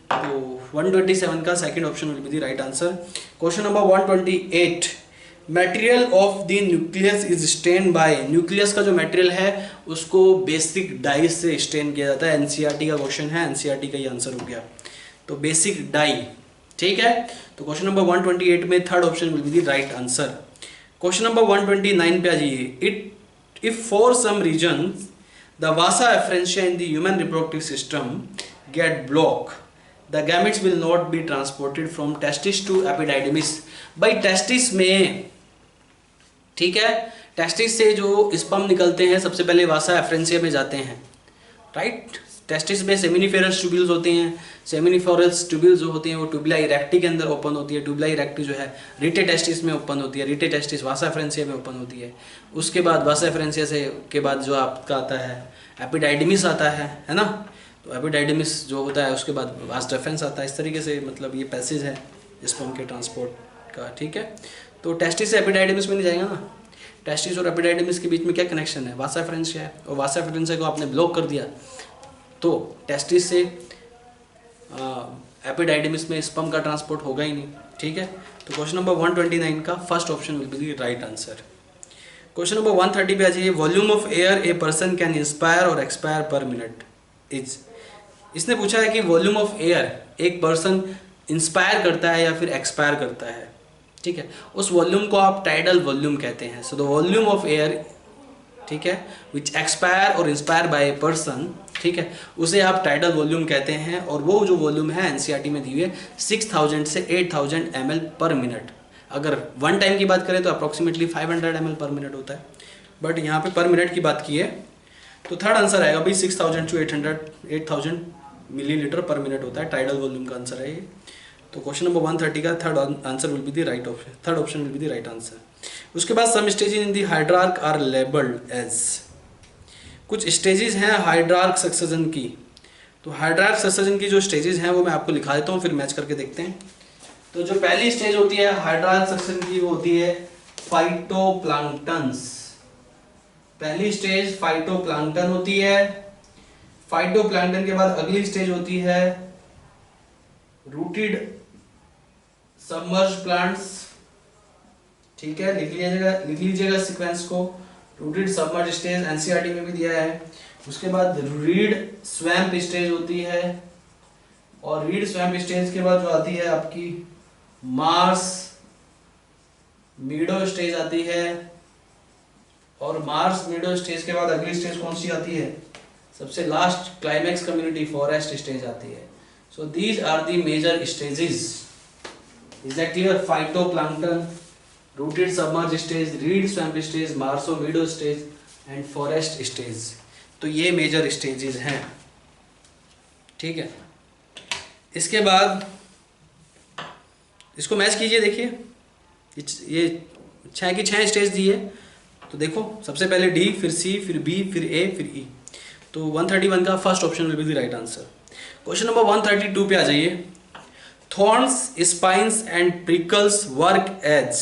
तो 127 का second option will be the right answer. Question number 128, material of the nucleus is stain by, nucleus का जो मटेरियल है उसको बेसिक डाई से स्टेन किया जाता है। एनसीईआरटी का क्वेश्चन है, एनसीईआरटी का ये आंसर हो गया। तो बेसिक डाई, ठीक है। तो क्वेश्चन नंबर 128 में third option will be the right answer. Question number 129 पे आ जाइए। If for some reason the vasa efferentia in the human reproductive system get block, the gametes will not be transported from testis to epididymis. भाई testis में, ठीक है, testis से जो sperm निकलते हैं सबसे पहले वासा एफरेंशिया में जाते हैं, राइट। टेस्टिस में सेमिनिफेरस ट्यूब्यूल्स होते हैं, सेमिनिफेरस ट्यूब्यूल्स जो होती हैं वो ट्यूबुला इरेक्टी के अंदर ओपन होती है। ट्यूबुला इरेक्टी जो है रिटे टेस्टिस में ओपन होती है, रिटे टेस्टिस वासा एफरेंशिया में ओपन होती है। उसके बाद वासा एफरेंशिया से के बाद जो आपका आता है एपिडाइडमिस आता है ना। तो एपिडाइडमिस जो होता है उसके बाद वास डिफरेंस आता है। इस तरीके से मतलब ये पैसेज है स्पर्म के ट्रांसपोर्ट का, ठीक है। तो टेस्टिस से एपिडाइडमिस में नहीं जाएगा ना, टेस्टिस और एपिडाइडमिस के बीच में क्या कनेक्शन है, वासा एफरेंशिया है। और वासा एफरेंशिया को आपने ब्लॉक कर दिया तो टेस्टिस से एपिडाइडमिस में स्पर्म का ट्रांसपोर्ट होगा ही नहीं, ठीक है। तो क्वेश्चन नंबर 129 का first option will be the right answer. Question number 130 पे आ जाइए। Volume of air a person can inspire और एक्सपायर पर मिनट इज। इसने पूछा है कि वॉल्यूम ऑफ एयर एक पर्सन इंस्पायर करता है या फिर एक्सपायर करता है, ठीक है। उस वॉल्यूम को आप टाइडल वॉल्यूम कहते हैं। So the volume of air, ठीक है, विच एक्सपायर और इंस्पायर बाय ए पर्सन, ठीक है, उसे आप टाइडल वॉल्यूम कहते हैं। और वो जो वॉल्यूम है एनसीईआरटी में दी हुई है 6000 से 8000 ml पर मिनट। अगर वन टाइम की बात करें तो अप्रॉक्सीमेटली 500 ml पर मिनट होता है, बट यहाँ पे पर मिनट की बात की है तो थर्ड आंसर आएगा भाई 6000 टू 8000 मिलीलीटर पर मिनट होता है, टाइडल वॉल्यूम का आंसर है ये। तो क्वेश्चन नंबर 130 का third answer will be the right option, third option will be the right answer. उसके बाद some stages in the hydrarch are labelled as, कुछ स्टेजेस हैं हाइड्रार्क सक्सेशन की। तो हाइड्रार्क सक्सेशन की जो स्टेजेस हैं वो मैं आपको लिखा देता हूँ, फिर मैच करके देखते हैं। तो जो पहली स्टेज होती है हाइड्रार्क सक्सेशन की वो होती है फाइटोप्लैंक्टन्स। पहली स्टेज फाइटोप्लैंक्टन होती है। फाइटोप्लैंक्टन के बाद अगली स्टेज होती है रूटेड सबमर्ज्ड प्लांट्स, ठीक है, लिख लीजिएगा सीक्वेंस को। रूटेड सबमर्ज स्टेज एनसीईआरटी में भी दिया है। उसके बाद रीड स्वैम्प स्टेज होती है, और रीड स्वैम्प स्टेज के बाद जो आती है आपकी मार्स मीडो स्टेज आती है, और मार्स मीडो स्टेज के बाद अगली स्टेज कौन सी आती है, सबसे last climax community forest stage आती है। So these are the major stages. Is that clear? Phytoplankton, rooted submerged stage, reed swamp stage, marsh meadow stage and forest stage. तो ये मेजर स्टेजेस हैं, ठीक है। इसके बाद इसको मैच कीजिए, देखिए ये 6 की 6 स्टेज दी है। तो देखो सबसे पहले डी, फिर सी, फिर बी, फिर ए, फिर ई। तो 131 का first option will be the right answer. Question number 132 पे आ जाइए। Thorns, spines and prickles work as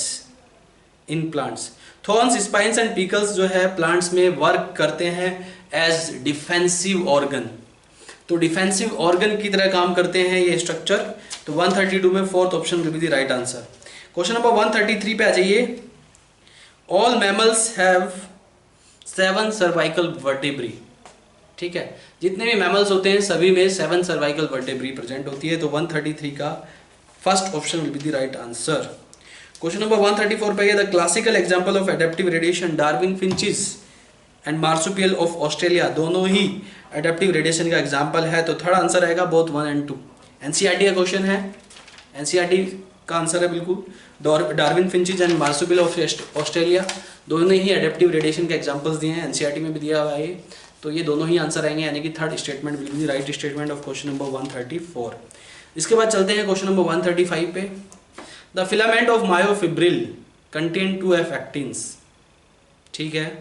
in plants. Thorns, spines and prickles जो है प्लांट्स में वर्क करते हैं एज डिफेंसिव ऑर्गन। तो डिफेंसिव ऑर्गन की तरह काम करते हैं ये स्ट्रक्चर। तो 132 में fourth option will be the right answer. Question number 133 पे आ जाइए। ऑल मैमल्स हैव 7 सर्वाइकल वर्टेब्री, ठीक है, जितने भी मैमल्स होते हैं सभी में 7 सर्वाइकल वर्टेब्री प्रेजेंट होती है। तो 133 का first option will be the right answer. Question number 134 पे the classical example of adaptive radiation, Darwin finches and marsupial of Australia, दोनों ही एडेप्टिव रेडिएशन का एग्जांपल है। तो थर्ड आंसर आएगा बोथ 1 और 2। एनसीईआरटी का क्वेश्चन है, एनसीईआरटी का आंसर है बिल्कुल। Darwin finches and marsupial of Australia दोनों ही एडेप्टिव रेडिएशन के एग्जांपल्स दिए हैं, एनसीईआरटी में भी दिया हुआ है। तो ये दोनों ही आंसर आएंगे, यानी कि third statement will be the right statement of question number 134। इसके बाद चलते हैं क्वेश्चन नंबर 135 पे। The filament of myofibril contain 2F actins, ठीक है।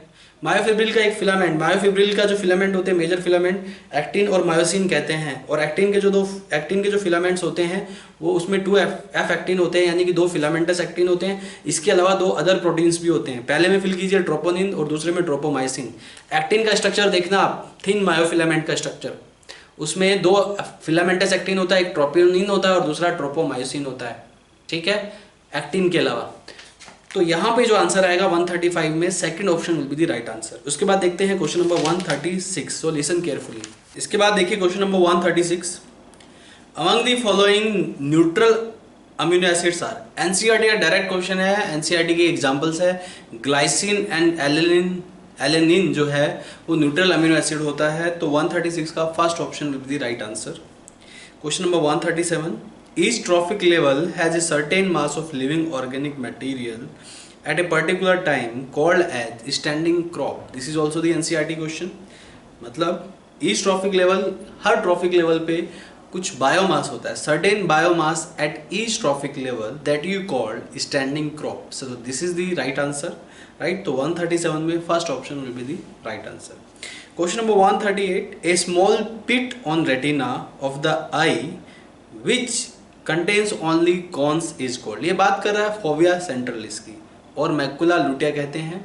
मायोफिब्रिल का एक फिलामेंट, मायोफिब्रिल का जो फिलामेंट होते हैं मेजर फिलामेंट एक्टिन और मायोसिन कहते हैं। और एक्टिन के जो फिलामेंट्स होते हैं वो उसमें 2F एक्टिन होते हैं, यानी कि 2 फिलामेंटस एक्टिन होते हैं। इसके अलावा 2 अदर प्रोटीन्स भी होते हैं। पहले में फिल कीजिए ट्रोपोनिन और दूसरे में ट्रोपोमाइसिन। एक्टिन का स्ट्रक्चर देखना आप, थिन मायोफिलामेंट का स्ट्रक्चर, उसमें दो फिलामेंटस एक्टिन होता है, एक ट्रोपोनिन होता है और दूसरा ट्रोपोमायोसिन होता है, ठीक है, एक्टिन के अलावा। तो यहाँ पे जो आंसर आएगा 135 में second option will be the right answer. उसके बाद देखते हैं question number 136, so listen carefully. इसके बाद देखिए question number 136, among the following neutral amino acids are. NCERT का डायरेक्ट क्वेश्चन है, एनसीईआरटी के एग्जांपल्स है ग्लाइसिन एंड एलेनिन। एलेनिन जो है वो न्यूट्रल अमीनो एसिड होता है, तो 136 का first option will be the right answer. Question number 137, each trophic level has a certain mass of living organic material at a particular time called as standing crop. This is also the NCERT question. मतलब each trophic level, हर trophic level पे कुछ biomass होता है, certain biomass at each trophic level that you call standing crop. So this is the right answer, right? तो 137 में first option will be the right answer. Question number 138, a small pit on retina of the eye which contains only cons is called. ये बात कर रहा है fovea centralis की, और macula लुटिया कहते हैं।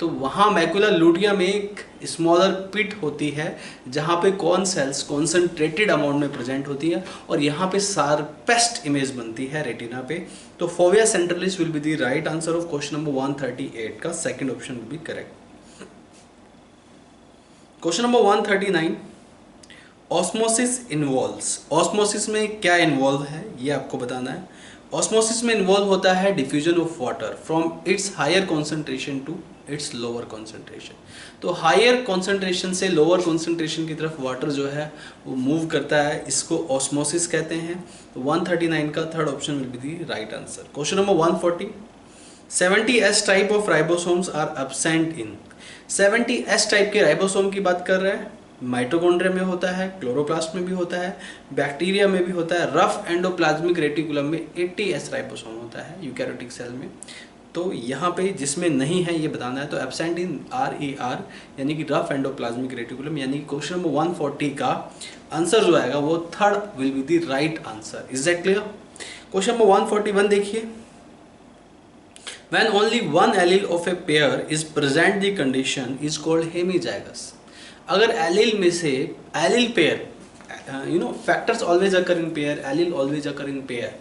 तो वहाँ मैकुला लुटिया में एक स्मॉलर पिट होती है जहाँ पे कॉन सेल्स कॉन्सेंट्रेटेड अमाउंट में प्रेजेंट होती है, और यहाँ पे शार्पेस्ट इमेज बनती है रेटिना पे। तो fovea centralis will be the right answer of question number 138 का second option will B correct. Question number 139, osmosis involves. Osmosis में क्या इन्वॉल्व है ये आपको बताना है। ऑस्मोसिस में इन्वॉल्व होता है diffusion of water from its higher concentration to its lower concentration. तो हायर कॉन्सेंट्रेशन से लोअर कॉन्सेंट्रेशन की तरफ वाटर जो है वो मूव करता है, इसको ऑस्मोसिस कहते हैं। तो 139 का third option will be the right answer. Question number 140, 70S type of ribosomes are absent in. 70S type के राइबोसोम की बात कर रहे हैं, माइटोकॉन्ड्रिया में होता है, क्लोरोप्लास्ट में भी होता है, बैक्टीरिया में भी होता है, रफ एंडोप्लाज्मिक रेटिकुलम में 80S राइबोसोम होता है यूकैरियोटिक सेल में। तो यहाँ पे जिसमें नहीं है ये बताना है, तो एब्सेंट इन RER यानी कि रफ एंडोप्लाज्मिक रेटिकुलम, यानी क्वेश्चन नंबर 140 का आंसर जो आएगा वो third will be the right answer. Is that clear? Question number 141 देखिए, when only one allele of a pair is present the condition is called hemizygous। अगर allele में से allele pair, factors always occur in pair, allele always occur in pair,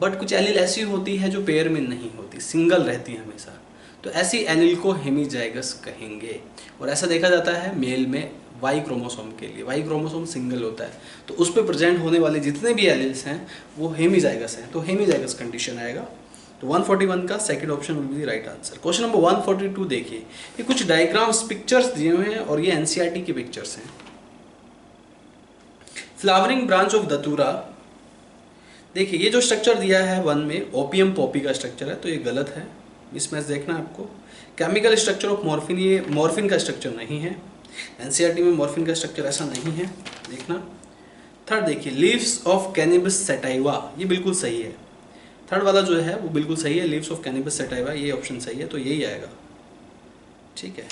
but कुछ allele ऐसी होती है जो pair में नहीं होती, सिंगल रहती है हमेशा, तो ऐसी एलील को हेमीजाइगस कहेंगे। और ऐसा देखा जाता है मेल में वाई क्रोमोसोम के लिए, वाई क्रोमोसोम सिंगल होता है, तो उस पर प्रेजेंट होने वाले जितने भी एलील्स हैं वो हेमीजाइगस हैं, तो हेमीजाइगस कंडीशन आएगा। तो 141 का second option will be right answer. Question number 142 देखिए, ये कुछ डायग्राम्स पिक्चर्स दिए हुए हैं और ये एनसीईआरटी की पिक्चर्स हैं। फ्लावरिंग ब्रांच ऑफ दतूरा, देखिए ये जो स्ट्रक्चर दिया है 1 में ओपियम पॉपी का स्ट्रक्चर है, तो ये गलत है, मिसमैच देखना है आपको। केमिकल स्ट्रक्चर ऑफ मॉर्फिन, ये मॉर्फिन का स्ट्रक्चर नहीं है, एनसीईआरटी में मॉर्फिन का स्ट्रक्चर ऐसा नहीं है, देखना। थर्ड देखिए, लीव्स ऑफ कैनिबिस सैटाइवा, ये बिल्कुल सही है, थर्ड वाला जो है वो बिल्कुल सही है, लीव्स ऑफ कैनिबिस सैटाइवा, ये ऑप्शन सही है, तो यही आएगा, ठीक है।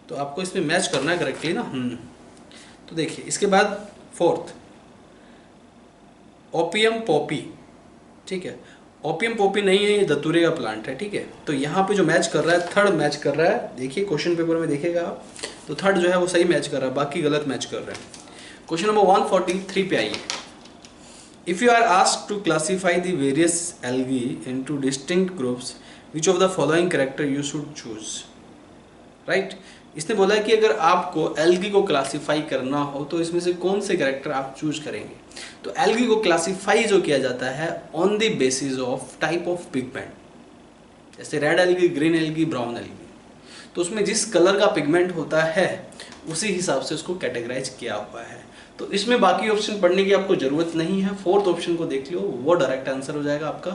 तो आपको इसमें मैच करना है करेक्टली ना। तो देखिए इसके बाद फोर्थ, ओपियम पॉपी, ठीक है, ओपियम पॉपी नहीं है, ये दतूरे का प्लांट है, ठीक है। तो यहाँ पे जो मैच कर रहा है थर्ड मैच कर रहा है, देखिए क्वेश्चन पेपर में देखिएगा आप, तो थर्ड जो है वो सही मैच कर रहा है, बाकी गलत मैच कर रहे हैं। क्वेश्चन नंबर 143 पे आइए। If you are asked to classify the various algae into distinct groups, which of the following character you should choose? Right? इसने बोला कि अगर आपको एल्गी को क्लासीफाई करना हो तो इसमें से कौन से कैरेक्टर आप चूज करेंगे। तो एल्गी को क्लासीफाई जो किया जाता है on the basis of type of pigment, जैसे red algae, green algae, brown algae, तो उसमें जिस कलर का पिगमेंट होता है उसी हिसाब से उसको कैटेगराइज किया हुआ है। तो इसमें बाकी ऑप्शन पढ़ने की आपको जरूरत नहीं है, फोर्थ ऑप्शन को देख लो, वो डायरेक्ट आंसर हो जाएगा आपका,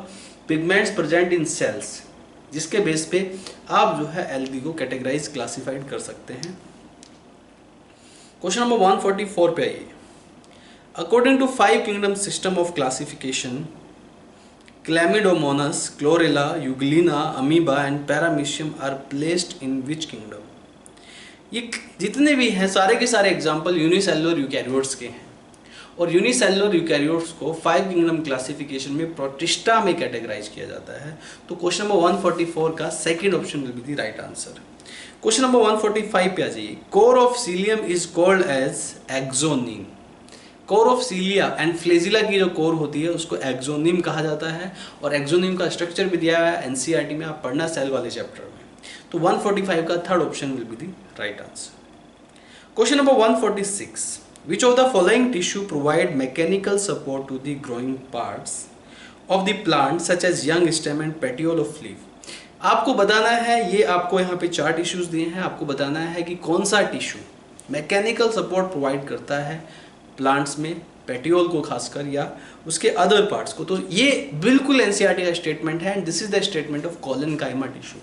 पिगमेंट्स प्रेजेंट इन सेल्स, जिसके बेस पे आप जो है एल्गी को कैटेगराइज क्लासिफाइड कर सकते हैं। क्वेश्चन नंबर 144 पे आइए। According to 5 kingdom system of classification, Chlamydomonas, Chlorella, Euglena, amoeba and paramecium are placed in which kingdom. ये जितने भी हैं सारे के सारे एग्जाम्पल यूनिसेलुलर यूकैरियोट्स के हैं, और यूनिसेलुलर यूकैरियोट्स को 5 किंगडम क्लासिफिकेशन में प्रोटिस्टा में कैटेगराइज किया जाता है। तो क्वेश्चन नंबर 144 का second option will be the right answer. Question number 145 पे आ जाइए। Core of cilium is called as axoneme. Core of cilia and flagella की जो कोर होती है उसको एक्सोनिम कहा जाता है, और एक्सोनिम का स्ट्रक्चर भी दिया हुआ है एनसीईआरटी में, आप पढ़ना सेल वाले चैप्टर में। तो 145 का third option will be the right answer. Question number 146, which of the following tissue provide mechanical support to the growing parts of the plant such as young stem and petiole of leaf? आपको बताना है, ये आपको यहाँ पे 4 tissues दिए हैं, आपको बताना है कि कौन सा टिश्यू मैकेनिकल सपोर्ट प्रोवाइड करता है प्लांट्स में, पेटियोल को खासकर या उसके अदर पार्ट्स को। तो ये बिल्कुल एनसीईआरटी का स्टेटमेंट है and this is the statement of collenchyma tissue.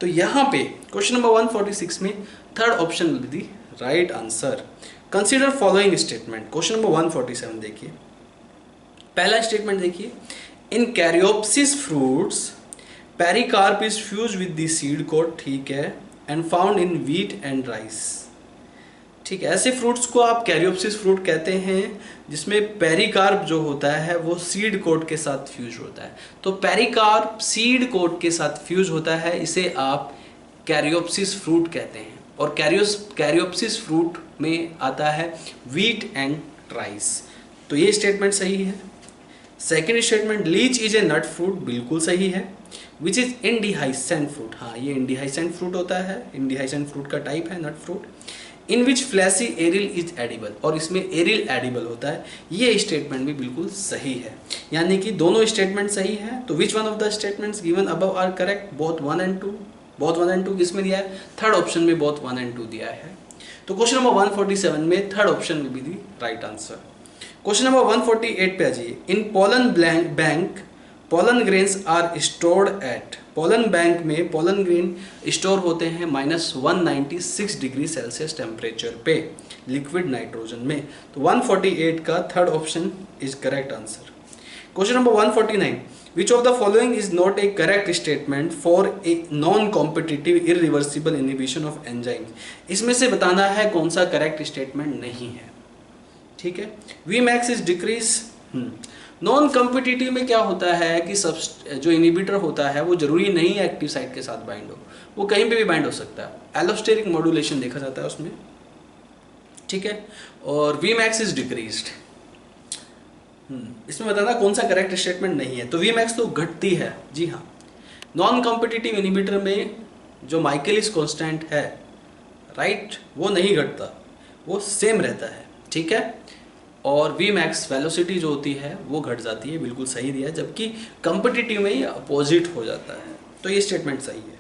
तो यहाँ पे क्वेश्चन नंबर 146 में third option will be the right answer. Consider following statement. Question number 147 देखिए, पहला स्टेटमेंट देखिए, in caryopsis fruits pericarp is fuse with the seed coat, ठीक है, and found in wheat and rice, ठीक है। ऐसे fruits को आप कैरियोप्सिस फ्रूट कहते हैं जिसमें पेरिकार्प जो होता है वो सीड कोट के साथ फ्यूज होता है। तो पेरिकार्प सीड कोट के साथ फ्यूज होता है, इसे आप कैरियोप्सिस फ्रूट कहते हैं, और कैरियोप्सिस फ्रूट में आता है व्हीट एंड राइस। तो ये स्टेटमेंट सही है। Second statement, litchi is a nut fruit, बिल्कुल सही है। विच इज इंडिहाइसेंट फ्रूट, हाँ ये इंडिहाइसेंट फ्रूट होता है, इंडिहाइसेंट फ्रूट का टाइप है nut fruit. In which fleshy aril is edible, और इसमें एरिल एडिबल होता है, ये स्टेटमेंट भी बिल्कुल सही है। यानी कि दोनों स्टेटमेंट सही है। तो which one of the statements given above are correct, both 1 and 2। Both 1 and 2 किसमें दिया है, थर्ड ऑप्शन में बोथ 1 and 2 दिया है। तो क्वेश्चन नंबर 147 में third option will be the right answer. Question number 148 पे आ जाइए। In pollen bank pollen grains are stored at, pollen bank में पोलन ग्रेन स्टोर होते हैं -196 डिग्री सेल्सियस टेम्परेचर पे लिक्विड नाइट्रोजन में। तो 148 का third option is correct answer. Question number 149, which of the following is not a correct statement for a non-competitive irreversible inhibition of enzymes? इसमें से बताना है कौन सा करेक्ट स्टेटमेंट नहीं है, ठीक है। Vmax is decrease, non competitive में क्या होता है कि जो इनिबिटर होता है वो जरूरी नहीं है एक्टिव साइट के साथ बाइंड हो, वो कहीं पे भी बाइंड हो सकता है। एलोस्टेरिक मॉड्यूलेशन देखा जाता है उसमें, ठीक है। और Vmax is decreased, इसमें बताना कौन सा करेक्ट स्टेटमेंट नहीं है। तो Vmax तो घटती है, जी हाँ। नॉन कॉम्पिटिटिव इनिबिटर में जो माइकेलिस कांस्टेंट है, राइट, वो नहीं घटता, वो सेम रहता है, ठीक है। और Vmax वेलोसिटी जो होती है वो घट जाती है, बिल्कुल सही दिया है, जबकि कॉम्पिटिटिव में ये अपोजिट हो जाता है। तो ये स्टेटमेंट सही है।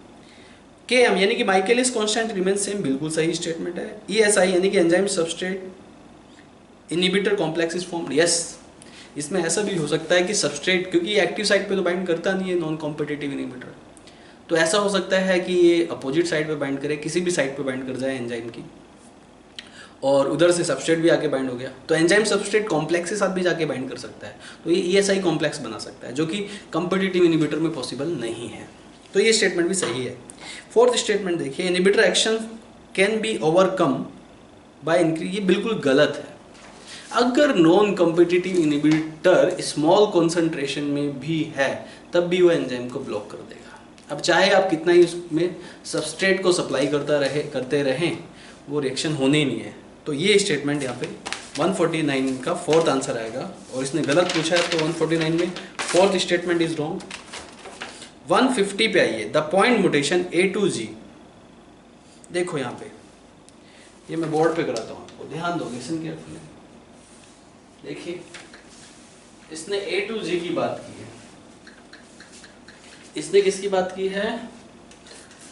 Km यानी कि माइकेलिस कांस्टेंट रिमेन सेम, बिल्कुल सही स्टेटमेंट है। ESI यानी कि enzyme substrate inhibitor complex is formed, yes. इसमें ऐसा भी हो सकता है कि सबस्ट्रेट, क्योंकि एक्टिव साइट पे तो बाइंड करता नहीं है नॉन कॉम्पिटिटिव इनिबिटर, तो ऐसा हो सकता है कि ये अपोजिट साइड पे बाइंड करे, किसी भी साइड पे बाइंड कर जाए एंजाइम की, और उधर से सबस्ट्रेट भी आके बाइंड हो गया, तो एंजाइम सबस्ट्रेट कॉम्प्लेक्स के साथ भी जाके बाइंड कर सकता है। तो ये ESI कॉम्प्लेक्स बना सकता है, जो कि कॉम्पिटिटिव इनिबिटर में पॉसिबल नहीं है। तो ये स्टेटमेंट भी सही है। फोर्थ स्टेटमेंट देखिए, inhibitor action can be overcome by increase, ये बिल्कुल गलत है। अगर non competitive inhibitor small concentration में भी है तब भी वो एंजाइम को ब्लॉक कर देगा। अब चाहे आप कितना ही उसमें सबस्ट्रेट को सप्लाई करते रहें, वो रिएक्शन होने ही नहीं है। तो ये स्टेटमेंट यहाँ पे 149 का फोर्थ आंसर आएगा, और इसने गलत पूछा है तो 149 में फोर्थ स्टेटमेंट इज रॉन्ग। 150 पे आइए, the point mutation A to G। देखो यहाँ पे, ये मैं बोर्ड पे कराता हूँ आपको, ध्यान दो, लिसन केयरफुली। देखिए, इसने A to G की बात की है, इसने किसकी बात की है,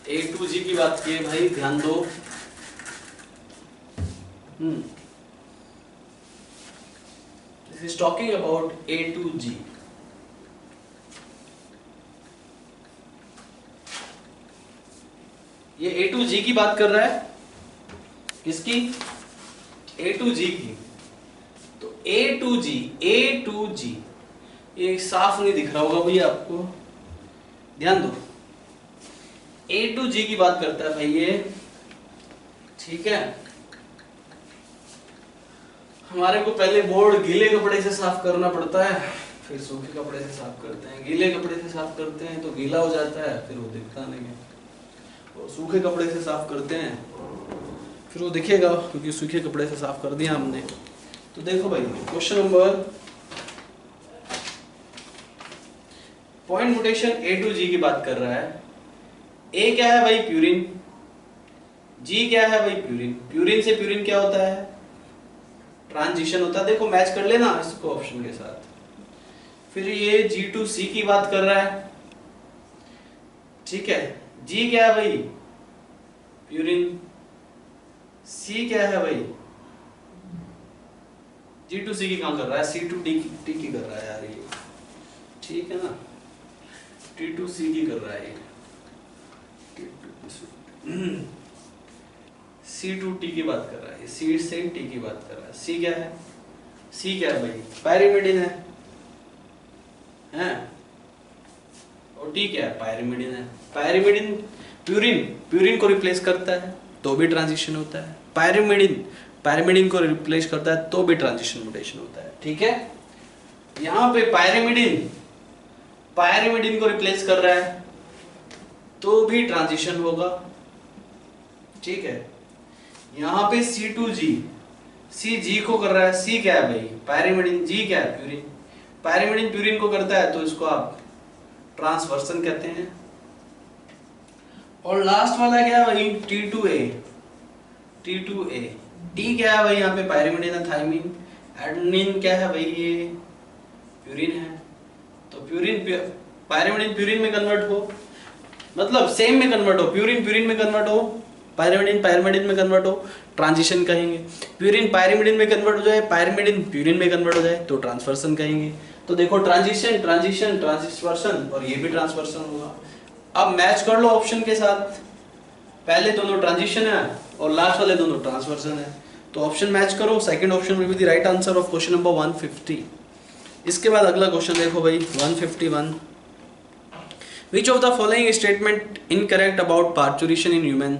A to G की बात की है भाई, ध्यान दो। This is talking about A to G। ये A to G की बात कर रहा है, किसकी, A to G की। तो A to G ये साफ नहीं दिख रहा होगा भैया आपको, ध्यान दो। A to G की बात करता है भाई ये, ठीक है। हमारे को पहले बोर्ड गीले कपड़े से साफ करना पड़ता है, फिर सूखे कपड़े से साफ करते हैं। गीले कपड़े से साफ करते हैं तो गीला हो जाता है, फिर वो दिखता नहीं है। और सूखे कपड़े से साफ करते हैं, फिर वो दिखेगा क्योंकि सूखे कपड़े से साफ कर दिया हमने। तो देखो भाई question number point notation A to G की बात कर रहा है। A क्या है भाई? प्यूरिन। G क्या है भाई? प्यूरिन। प्यूरिन से प्यूरिन क्या होता है? ट्रांजिशन होता है। देखो मैच कर लेना इसको ऑप्शन के साथ। फिर ये G to C की बात कर रहा है, ठीक है। G क्या है भाई? प्यूरिन। C क्या है भाई? G to C की कहाँ कर रहा है? C to T की कर रहा है यार ये, ठीक है ना। T to C की कर रहा है ये, C to T की बात कर रहा है, C से T की बात कर रहा है। C क्या है? C क्या है भाई? पायरिमिडिन है, हैं? और T क्या है? पायरिमिडिन है। पायरिमिडिन प्यूरिन, प्यूरिन को रिप्लेस करता है तो भी ट्रांजिशन होता है। पायरिमिडिन को रिप्लेस करता है तो भी ट्रांजिशन म्यूटेशन होता है, ठीक है। यहाँ पे पायरिमिडिन को रिप्लेस कर रहा है तो भी ट्रांजिशन होगा, ठीक है। यहाँ पे C to G, C G को कर रहा है। C क्या है भाई? पायरिमिडिन। G क्या है? प्यूरिन। पायरिमिडिन प्यूरिन को करता है तो इसको आप ट्रांसवर्सन कहते हैं। और लास्ट वाला क्या है भाई? T to A। T क्या है भाई? यहाँ पे पायरिमिडिन है, थायमिन। एडेनिन क्या है भाई? ये प्यूरिन है। तो पायरिमिडिन प्यूरिन में कन्वर्ट हो, मतलब सेम में कन्वर्ट हो, प्यूरिन में कन्वर्ट हो, पायरिमिडिन में कन्वर्ट हो, ट्रांजिशन कहेंगे। प्यूरिन पायरिमिडिन में कन्वर्ट हो जाए, पायरिमिडिन प्यूरिन में कन्वर्ट हो जाए तो ट्रांसवर्सन कहेंगे। तो देखो ट्रांजिशन और ये भी ट्रांसवर्सन होगा। अब मैच कर लो ऑप्शन के साथ, पहले दोनों ट्रांजिशन है और लास्ट वाले दोनों ट्रांसवर्सन है, तो ऑप्शन मैच करो। Second option will be the right answer of question number 150। इसके बाद अगला क्वेश्चन देखो भाई 151। विच of the following statement incorrect about parturition in human?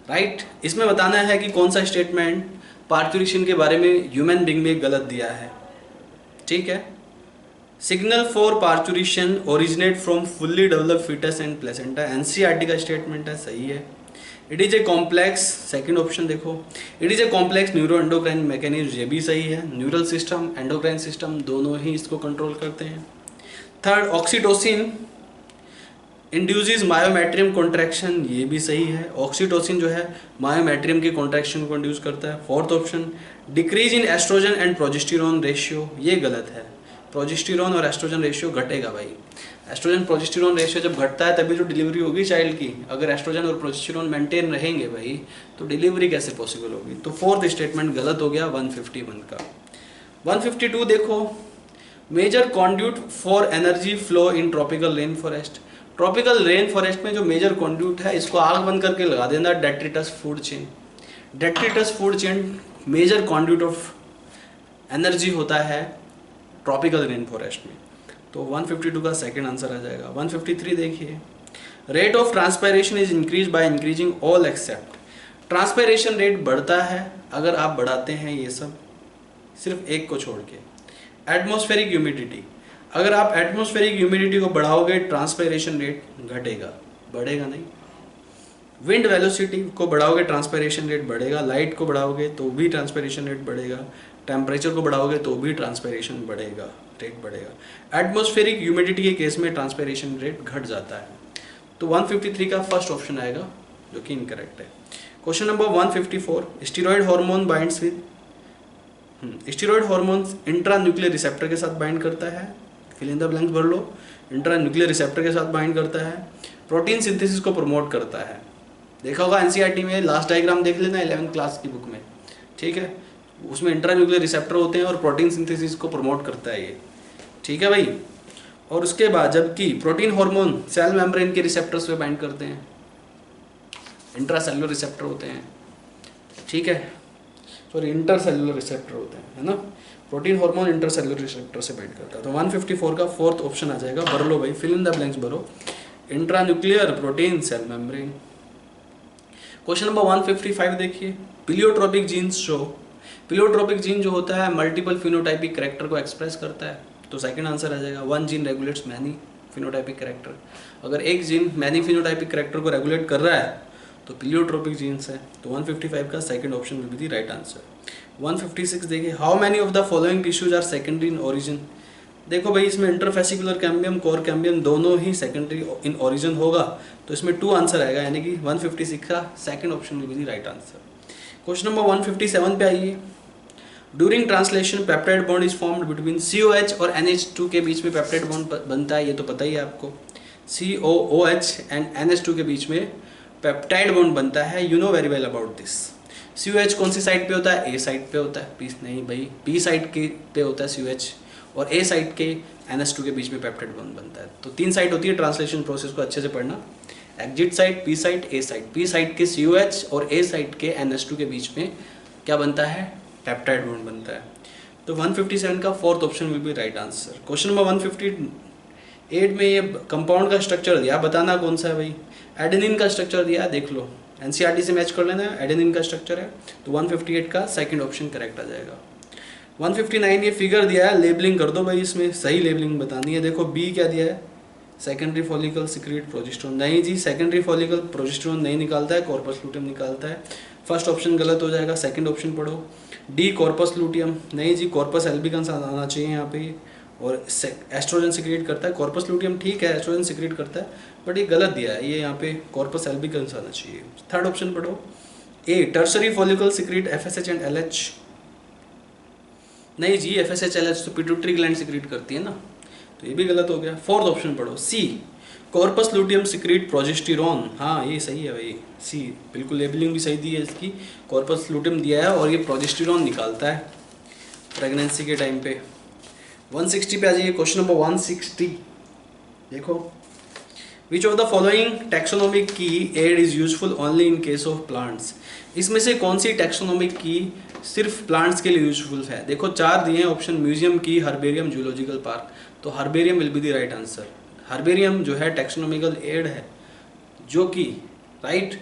Right, इसमें बताना है कि कौन सा स्टेटमेंट पार्चुरेशन के बारे में ह्यूमन बीइंग में गलत दिया है, ठीक है। Signal for parturition originate from fully developed foetus and placenta, NCERT का स्टेटमेंट है, सही है। It is a complex, second option देखो, it is a complex neuro endocrine mechanism, ये भी सही है। न्यूरल सिस्टम एंडोक्राइन सिस्टम दोनों ही इसको कंट्रोल करते हैं। Third, oxytocin induces myometrium contraction, ये भी सही है। ऑक्सीटोसिन जो है मायोमेट्रियम के कॉन्ट्रैक्शन को इंड्यूस करता है। Fourth option, decrease in estrogen and progesterone ratio, ये गलत है। प्रोजेस्टेरोन और एस्ट्रोजन रेशियो घटेगा भाई। एस्ट्रोजन प्रोजेस्टेरोन रेशियो जब घटता है तभी तो डिलीवरी होगी चाइल्ड की। अगर एस्ट्रोजन और प्रोजेस्टेरोन मेंटेन रहेंगे भाई तो डिलीवरी कैसे पॉसिबल होगी? तो फोर्थ स्टेटमेंट गलत हो गया 151 का। 152 देखो, major conduit for energy flow in tropical rain forest. Tropical rain forest में जो मेजर कॉन्ड्यूट है इसको आग बंद करके लगा देना, detritus food chain. Detritus food chain major conduit of energy होता है ट्रॉपिकल रेन फॉरेस्ट में। तो 152 का सेकंड आंसर आ जाएगा। 153 देखिए, rate of transpiration is increase by increasing all except. Transpiration rate बढ़ता है अगर आप बढ़ाते हैं ये सब सिर्फ एक को छोड़ के। एटमॉस्फेरिक ह्यूमिडिटी, अगर आप एटमॉस्फेरिक ह्यूमिडिटी को बढ़ाओगे ट्रांसपायरेशन रेट घटेगा, बढ़ेगा नहीं। विंड वेलोसिटी को बढ़ाओगे ट्रांसपायरेशन रेट बढ़ेगा। लाइट को बढ़ाओगे तो भी ट्रांसपायरेशन रेट बढ़ेगा। टेम्परेचर को बढ़ाओगे तो भी ट्रांसपायरेशन बढ़ेगा, रेट बढ़ेगा। एटमॉस्फेरिक ह्यूमिडिटी के केस में ट्रांसपायरेशन रेट घट जाता है। तो 153 का फर्स्ट ऑप्शन आएगा जो कि इनकरेक्ट है। Question number 154, steroid hormone binds with, steroid hormone intra nuclear receptor के साथ बाइंड करता है, फिल इन द ब्लैंक्स भर लो। इंट्रा न्यूक्लियर रिसेप्टर के साथ बाइंड करता है, प्रोटीन सिंथेसिस को प्रमोट करता है। देखा होगा एनसीईआरटी में, लास्ट डायग्राम देख लेना 11th क्लास की बुक में, ठीक है। उसमें इंट्रा न्यूक्लियर रिसेप्टर होते हैं और प्रोटीन सिंथेसिस को प्रमोट करता है ये, ठीक है भाई। और उसके बाद जबकि प्रोटीन हार्मोन सेल मेम्ब्रेन के रिसेप्टर्स पे बाइंड करते हैं, इंट्रा सेलुलर रिसेप्टर होते हैं, ठीक है, सॉरी इंटर सेलुलर रिसेप्टर होते हैं, है ना। Protein hormone inter cellular receptor से बाइंड करता है। तो 154 का फोर्थ ऑप्शन आ जाएगा, भर लो भाई, फिल इन द ब्लैंक्स भरो। Intra nuclear protein cell membrane. Question number 155 देखिए, pleiotropic genes show, pleiotropic gene जो होता है मल्टीपल फिनोटाइपिक कैरेक्टर को एक्सप्रेस करता है। तो सेकंड आंसर आ जाएगा, one gene regulates many phenotypic character. अगर एक जीन मैनी फिनोटाइपिक कैरेक्टर को रेगुलेट कर रहा है तो प्लियोट्रोपिक जीन्स है। तो 155 का second option will be the right answer. 156 देखिए, how many of the following tissues are secondary in origin. देखो भाई, इसमें इंटरफेसिकुलर कैम्बियम, कोर कैम्बियम दोनों ही सेकेंडरी इन ओरिजिन होगा, तो इसमें 2 आंसर आएगा, यानी कि 156 का second option will be the right answer. Question number 157 पे आइए। During translation peptide bond is formed between COH और NH2 के बीच में पेप्टाइड बॉन्ड बनता है, ये तो पता ही है आपको। COOH एंड NH2 के बीच में पेप्टाइड बॉन्ड बनता है, you know very well about this. COH कौन सी साइड पे होता है? A साइड पे होता है। P नहीं भाई, P साइड के पे होता है COH, और A साइड के NH2 के बीच में पेप्टाइड बॉन्ड बनता है। तो 3 साइड होती है ट्रांसलेशन प्रोसेस को अच्छे से पढ़ना, exit side, P side, A side. P side के COH और A साइड के NH2 के बीच में क्या बनता है? पेप्टाइड बॉन्ड बनता है। तो 157 का fourth option will be right answer. Question number 158 में ये कंपाउंड का स्ट्रक्चर दिया, बताना कौन सा है भाई। एडेनिन का स्ट्रक्चर दिया, देख लो, NCERT से मैच कर लेना, एडेनिन का स्ट्रक्चर है। तो 158 का सेकंड ऑप्शन करेक्ट आ जाएगा। 159 ये फिगर दिया है, लेबलिंग कर दो भाई, इसमें सही लेबलिंग बतानी है। देखो B क्या दिया है, सेकेंडरी फॉलिकल सिक्रीट प्रोजेस्टेरोन। नहीं जी, सेकेंडरी फॉलिकल प्रोजेस्टेरोन नहीं निकालता है, कॉर्पस लूटियम निकालता है। फर्स्ट ऑप्शन गलत हो जाएगा, सेकंड ऑप्शन पढ़ो। D कॉर्पस लूटियम, नहीं जी, कॉर्पस एल्बिकन्स आना चाहिए यहाँ पे, और एस्ट्रोजन सिक्रीट करता है। कॉर्पस लूटियम ठीक है, एस्ट्रोजन सिक्रीट करता है, बट ये गलत दिया है, ये यहाँ पे कॉर्पस एल्बिकन्स आना चाहिए। थर्ड ऑप्शन पढ़ो, A tertiary follicle secrete FSH and LH। नहीं जी, FSH LH तो पिट्यूटरी ग्लैंड सिक्रीट करती है ना, तो ये भी गलत हो गया। फोर्थ ऑप्शन पढ़ो, C corpus luteum secrete progesterone. हाँ ये सही है भाई, C बिल्कुल, लेबलिंग भी सही दी है इसकी। कॉर्पस लूटियम दिया है और ये प्रोजेस्टेरोन निकालता है प्रेगनेंसी के टाइम पे। 160 पे आ जाइए। क्वेश्चन नंबर 160 देखो, which of the following taxonomic की aid is useful only in case of plants. इसमें से कौन सी टैक्सोनॉमिक की सिर्फ प्लांट्स के लिए यूजफुल है? देखो 4 दिए हैं ऑप्शन, म्यूजियम की, हर्बेरियम, जूलॉजिकल पार्क। तो herbarium will be the right answer. Herbarium जो है टैक्सोनॉमिकल एड है, जो कि राइट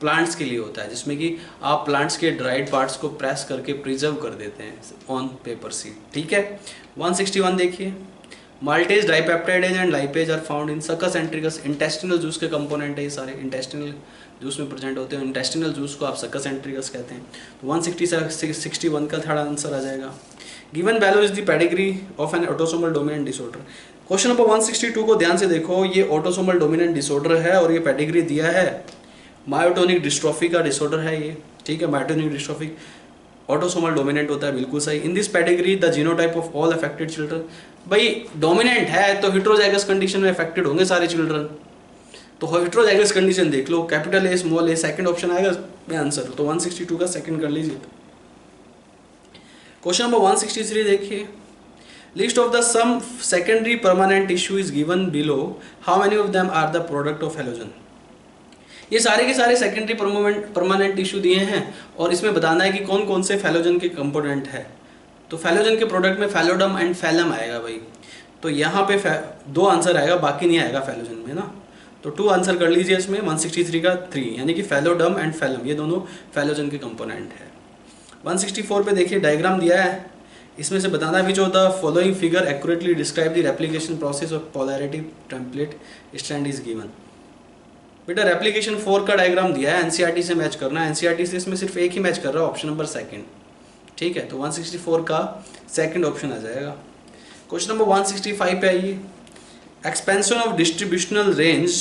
प्लांट्स के लिए होता है, जिसमें कि आप प्लांट्स के ड्राइड पार्ट्स को प्रेस करके प्रिजर्व कर देते हैं ऑन पेपर सीड। ठीक है। 161 देखिए, maltase, dipeptide and lipase are found in succus entericus. Intestinal juice के कंपोनेंट है ये सारे, इंटेस्टिनल जूस में प्रेजेंट होते हैं। इंटेस्टिनल जूस को आप सकस एंट्रिकस कहते हैं। तो 161 का थर्ड आंसर आ जाएगा। Given value is the pedigree of N autosomal dominant disorder. Question number 162 को ध्यान से देखो, ये ऑटोसोमल डोमिनेंट डिसऑर्डर है और ये पेडिग्री दिया है, मायोटोनिक डिस्ट्रोफी का डिसऑर्डर है ये। ठीक है, मायोटोनिक डिस्ट्रोफी ऑटोसोमल डोमिनेंट होता है, बिल्कुल सही। In this pedigree the genotype of all affected children. भाई डोमिनेंट है तो हेटेरोजाइगस कंडीशन में अफेक्टेड होंगे सारे चिल्ड्रन, तो हेटेरोजाइगस कंडीशन देख लो, capital A small a, second option आएगा में आंसर। तो 162 का सेकंड कर लीजिए। क्वेश्चन नंबर 163 देखिए, list of the some secondary permanent tissue is given below, how many of them are the product of halogen. ये सारे के सारे सेकेंडरी परमानेंट टिश्यू दिए हैं और इसमें बताना है कि कौन कौन से फैलोजन के कंपोनेंट है। तो फैलोजन के प्रोडक्ट में फैलोडम एंड फैलम आएगा भाई, तो यहाँ पे 2 आंसर आएगा, बाकी नहीं आएगा फैलोजन में ना। तो 2 आंसर कर लीजिए इसमें, 163 का 3, यानी कि फैलोडम एंड फैलम ये दोनों फैलोजन के कंपोनेंट है। 164 पे देखिए डायग्राम दिया है, इसमें से बताना है विच of the following figure accurately describe the replication process of polarity template strand is given. बेटा रेप्लिकेशन 4 का डायग्राम दिया है, NCERT से मैच करना है। NCERT से इसमें सिर्फ एक ही मैच कर रहा है, ऑप्शन नंबर सेकंड। ठीक है, तो 164 का सेकंड ऑप्शन आ जाएगा। क्वेश्चन नंबर 165 पे आइए, expansion of distributional range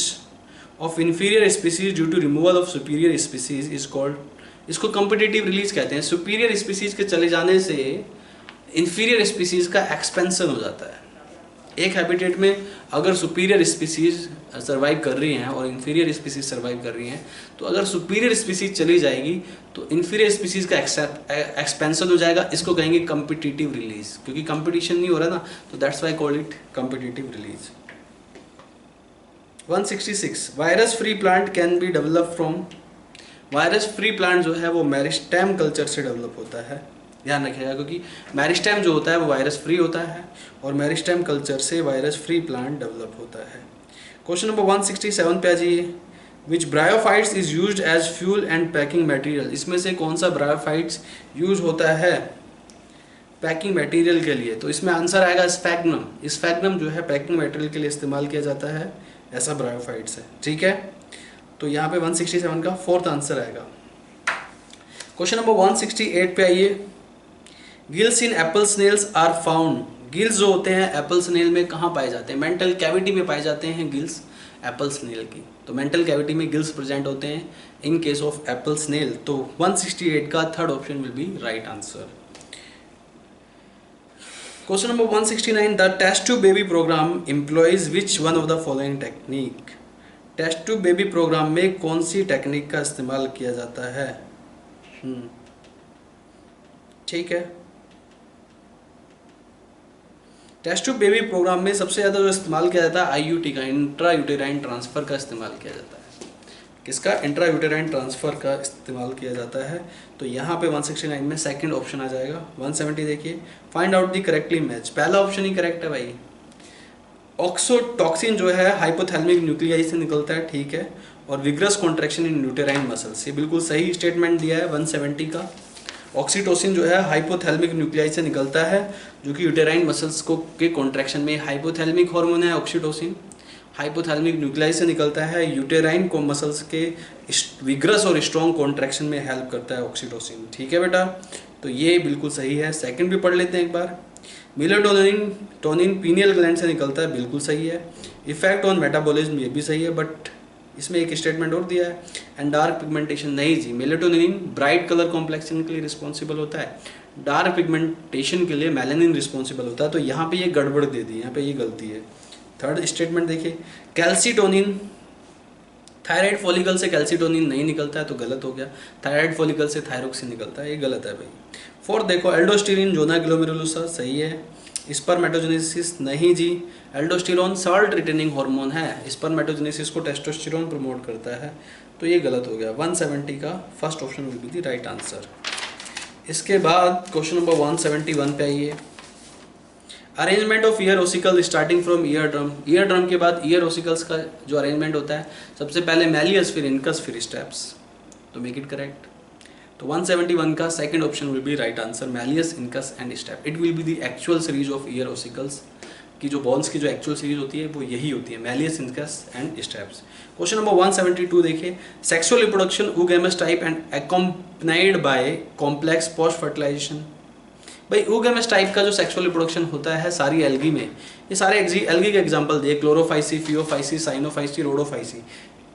of inferior species due to removal of superior species is called, इसको कम्पिटिटिव रिलीज कहते हैं। सुपीरियर स्पीसीज के चले जाने से इंफीरियर स्पीसीज का एक्सपेंशन हो जाता है। एक हैबिटेट में अगर सुपीरियर स्पीसीज सर्वाइव कर रही हैं और इंफीरियर स्पीसीज सर्वाइव कर रही हैं, तो अगर सुपीरियर स्पीसीज चली जाएगी तो इंफीरियर स्पीसीज का एक्सपेंशन हो जाएगा। इसको कहेंगे कम्पिटिटिव रिलीज, क्योंकि कंपटीशन नहीं हो रहा ना, तो that's why called it competitive release. 166 virus free plant can be develop from, virus free plant जो है वो मेरिस्टेम कल्चर से डेवलप होता है, ध्यान रखिएगा, क्योंकि मेरिस्टेम जो होता है वो वायरस फ्री होता है और मेरिस्टेम कल्चर से वायरस फ्री प्लांट डेवलप होता है। क्वेश्चन नंबर 167 पे आ जाइए, which bryophytes is used as fuel and packing material. इसमें से कौन सा ब्रायोफाइट्स यूज होता है पैकिंग मटेरियल के लिए, तो इसमें आंसर आएगा स्फैग्नम। स्फैग्नम जो है पैकिंग मटेरियल के लिए इस्तेमाल किया जाता है, ऐसा ब्रायोफाइट्स है। ठीक है, तो यहाँ पे 167 का फोर्थ आंसर आएगा। क्वेश्चन नंबर 168 पे आइए। Gills in apple snails are found. Gills जो होते हैं एप्पल स्नेल में कहाँ पाए जाते हैं? मेंटल कैविटी में पाए जाते हैं गिल्स एप्पल स्नेल की। तो मेंटल कैविटी में गिल्स प्रेजेंट होते हैं in case of apple snail. तो 168 का third option will be right answer. Question number 169, the test tube baby programme employs which one of the following technique. Test tube baby programme में कौन सी technique का इस्तेमाल किया जाता है? ठीक है, टेस्ट ट्यूब बेबी प्रोग्राम में सबसे ज़्यादा जो इस्तेमाल किया जाता है आईयूटी का, इंट्रा यूटेराइन ट्रांसफ़र का इस्तेमाल किया जाता है। किसका? इंट्रा यूटेराइन ट्रांसफ़र का इस्तेमाल किया जाता है। तो यहाँ पे 169 में सेकंड ऑप्शन आ जाएगा। 170 देखिए, find out the correctly match. पहला ऑप्शन ही करेक्ट है भाई। ऑक्सोटॉक्सिन जो है हाइपोथैलेमिक न्यूक्लियाई से निकलता है, ठीक है, और विग्रस कॉन्ट्रैक्शन इन यूटेराइन मसल्स, ये बिल्कुल सही स्टेटमेंट दिया है 170 का। ऑक्सीटोसिन जो है हाइपोथैलेमिक न्यूक्लियाई से निकलता है, जो कि यूटेराइन मसल्स को के कॉन्ट्रैक्शन में, हाइपोथैलेमिक हार्मोन है ऑक्सीटोसिन, हाइपोथैलेमिक न्यूक्लियाई से निकलता है, यूटेराइन को मसल्स के विग्रस और स्ट्रॉन्ग कॉन्ट्रैक्शन में हेल्प करता है ऑक्सीटोसिन। ठीक है बेटा, तो ये बिल्कुल सही है। सेकंड भी पढ़ लेते हैं एक बार। मेलेटोनिन पीनियल ग्लैंड से निकलता है, बिल्कुल सही है। इफेक्ट ऑन मेटाबॉलिज्म, ये भी सही है, बट इसमें एक स्टेटमेंट और दिया है, एंड डार्क पिगमेंटेशन नहीं जी। मेलेटोनिन ब्राइट कलर कॉम्प्लेक्शन के लिए रिस्पॉन्सिबल होता है, डार्क पिगमेंटेशन के लिए मेलानिन रिस्पॉन्सिबल होता है। तो यहाँ पे ये गड़बड़ दे दी, यहाँ पे ये गलती है। थर्ड स्टेटमेंट देखिए, कैल्सीटोनिन, थायराइड फॉलिकल से कैल्सीटोनिन नहीं निकलता है, तो गलत हो गया। थायराइड फॉलिकल से थायरोक्सिन निकलता है, ये गलत है भाई। फोर्थ देखो, एल्डोस्टेरिन जोना ग्लोमेरुलोसा, सही है। स्पर्मेटोजेनेसिस नहीं जी, एल्डोस्टेरोन साल्ट रिटेनिंग हार्मोन है, स्पर्मेटोजेनेसिस को टेस्टोस्टेरोन प्रमोट करता है, तो ये गलत हो गया। 170 का first option will be the right answer. इसके बाद क्वेश्चन नंबर 171 पे आइए। Arrangement of year ossicle starting from ear drum. Ear drum के बाद ईयर ओसिकल्स का जो अरेंजमेंट होता है, सबसे पहले मैलियस, फिर इनकस, फिर स्टेप्स, तो मेक इट करेक्ट। तो 171 का second option will be right answer, malleus, incus and step. It will be the actual series of year ossicles की, जो बॉन्स की जो एक्चुअल सीरीज होती है वो यही होती है, malleus, incus and stapes. Question number 172 देखिए, sexual reproduction oogamous type and accompanied by complex post fertilization. भाई oogamous टाइप का जो सेक्सुअल रिप्रोडक्शन होता है सारी एल्गी में, ये सारे एल्गी के एग्जांपल दिए, क्लोरोफाइसी, फियोफाइसी, साइनोफाइसी, रोडोफाइसी।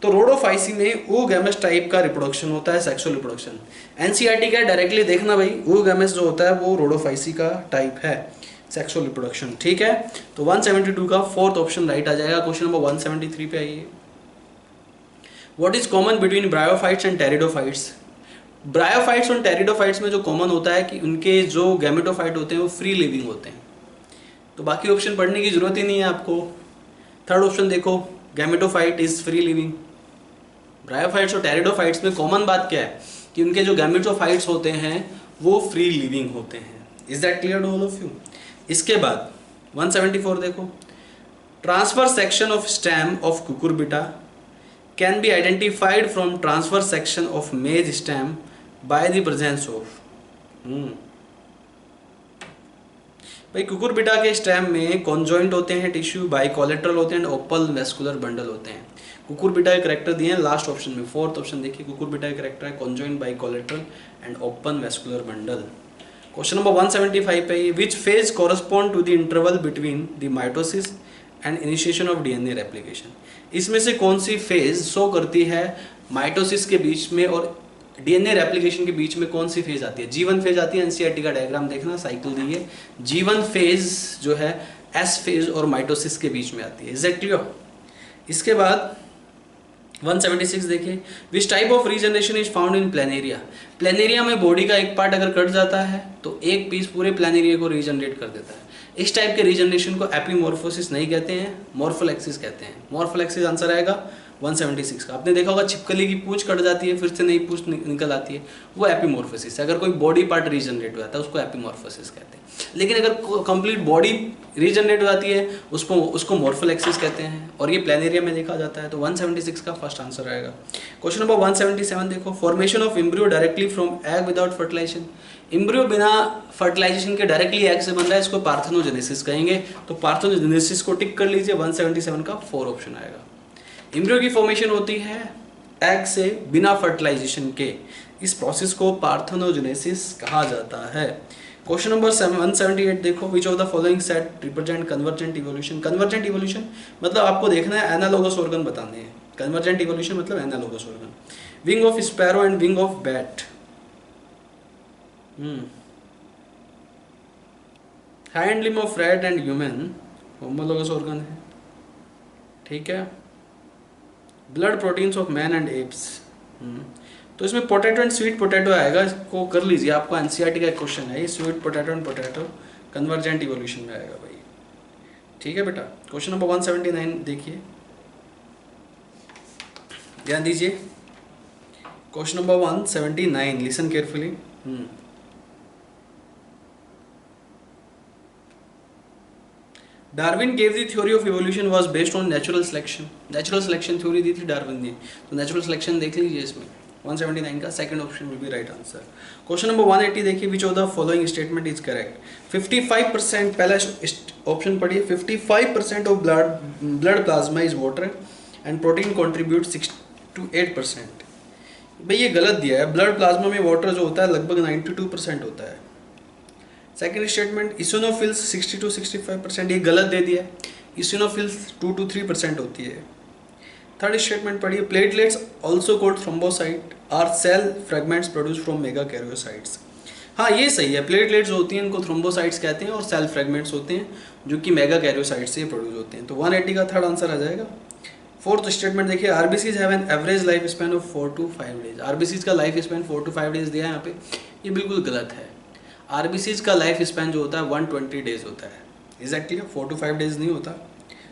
तो रोडोफाइसी में oogamous टाइप का रिप्रोडक्शन होता है, सेक्सुअल रिप्रोडक्शन। एनसीईआरटी का डायरेक्टली देखना भाई, oogamous जो होता है वो रोडोफाइसी का टाइप है, सेक्सुअल रिप्रोडक्शन। ठीक है, तो 172 का फोर्थ ऑप्शन राइट आ जाएगा। क्वेश्चन नंबर 173 पे आइए। What is common between bryophytes and pteridophytes. Bryophytes और टेरिडोफाइट्स में जो कॉमन होता है कि उनके जो गैमेटोफाइट होते हैं वो फ्री लिविंग होते हैं, तो बाकी ऑप्शन पढ़ने की जरूरत ही नहीं है आपको। थर्ड ऑप्शन देखो, gametophyte is free living. Bryophytes और टेरिडोफाइट्स में कॉमन बात क्या है कि उनके जो गैमेटोफाइट्स होते हैं वो फ्री लिविंग होते हैं। Is that clear to all of you? इसके बाद 174 देखो, transverse section of stem of cucurbita can be identified from transverse section of maize stem by the presence of. भाई कुकुरबिटा के स्टेम में कॉन्जॉइंट होते हैं टिश्यू, बाइकोलेटरल होते हैं, ओपल वेस्कुलर बंडल होते हैं। कुकुरबिटा के करेक्टर दिए हैं लास्ट ऑप्शन में, फोर्थ ऑप्शन देखिए, कुकुरबिटा के करेक्टर है conjoint, bicollateral and open vascular bundle. Question number 175 पे, which phase correspond to the interval between the mitosis and initiation of DNA replication. इसमें से कौन सी फेज शो करती है माइटोसिस के बीच में और डीएनए रेप्लिकेशन के बीच में कौन सी फेज आती है? G1 फेज आती है, एनसीईआरटी का डायग्राम देखना, साइकिल दी है। G1 फेज जो है एस फेज और माइटोसिस के बीच में आती है। एग्जैक्टली। इसके बाद 176 देखिए, which type of regeneration is found in planaria. Planaria में बॉडी का एक पार्ट अगर कट जाता है तो एक पीस पूरे प्लेनेरिया को रीजनरेट कर देता है। इस टाइप के रीजनरेशन को एपीमॉर्फोसिस नहीं कहते हैं, मॉर्फोलेक्सिस कहते हैं। मॉर्फोलेक्सिस आंसर आएगा 176 का। आपने देखा होगा छिपकली की पूंछ कट जाती है फिर से नई पूंछ निकल आती है, वो एपीमॉर्फोसिस है। अगर कोई बॉडी पार्ट रीजनरेट हो जाता है उसको एपीमॉर्फोसिस कहते हैं। लेकिन अगर कंप्लीट बॉडी रीजनरेट हो जाती है उसको मॉर्फोलेक्सिस कहते हैं, और ये प्लेनेरिया में देखा जाता है। तो 176 का फर्स्ट आंसर आएगा। क्वेश्चन नंबर 177 देखो, formation of embryo directly directly from egg without fertilization, embryo बिना फर्टिलाइजेशन के डायरेक्टली एग से बन रहा है, इसको पार्थेनोजेनेसिस कहेंगे। तो पार्थेनोजेनेसिस को टिक कर लीजिए, 177 का 4 ऑप्शन आएगा। एम्ब्रियो की फॉर्मेशन होती है एग से बिना फर्टिलाइजेशन के, इस प्रोसेस को पार्थेनोजेनेसिस कहा जाता है। क्वेश्चन नंबर 178 देखो, which of the following set represent convergent evolution. Convergent evolution मतलब आपको देखना है एनालोगस ऑर्गन बताने हैं। कन्वर्जेंट इवोल्यूशन मतलब analogous organ. Wing of sparrow and wing of bat, hand limb of rat and human homologous organ है, ठीक है। Blood proteins of man and apps, तो इसमें पोटैटो एंड स्वीट पोटैटो आएगा, इसको कर लीजिए, आपको एनसीईआरटी का एक क्वेश्चन है ये, sweet potato and potato convergent evolution में आएगा भाई, ठीक है बेटा। क्वेश्चन नंबर 179 देखिए, ध्यान दीजिए। Question number 179, listen carefully. Darwin gave the theory of evolution was based on natural selection. Natural selection theory दी थी डार्विन ने, तो नेचुरल सिलेक्शन देख लीजिए इसमें। 179 का second option will be right answer. Question number 180 देखिए, which of the following statement is correct. 55% पहला ऑप्शन पढ़िए, 55% of blood plasma is water and protein contribute 6 to 8%। भाई ये गलत दिया है, ब्लड प्लाज्मा में वाटर जो होता है लगभग 92% होता है। सेकेंड स्टेटमेंट, इसिनोफिल्स 60 to 65%, ये गलत दे दिया है, इसिनोफिल्स 2 to 3% होती है। थर्ड स्टेटमेंट पढ़िए, platelets also called thrombocyte are cell fragments produce from megakaryocytes. हाँ ये सही है, प्लेटलेट्स होती हैं इनको थ्रोम्बोसाइट्स कहते हैं, और सेल फ्रेगमेंट्स होते हैं जो कि मेगा कैरियोसाइट से प्रोड्यूस होते हैं। तो 180 का थर्ड आंसर आ जाएगा। फोर्थ स्टेटमेंट देखिए, RBCs have an average life span of 4 to 5 days. RBCs का लाइफ स्पैन 4 to 5 डेज दिया है यहाँ पे, ये बिल्कुल गलत है। आरबीसीज का लाइफ स्पैन जो होता है 120 डेज होता है, एग्जैक्टली 4 to 5 डेज नहीं होता।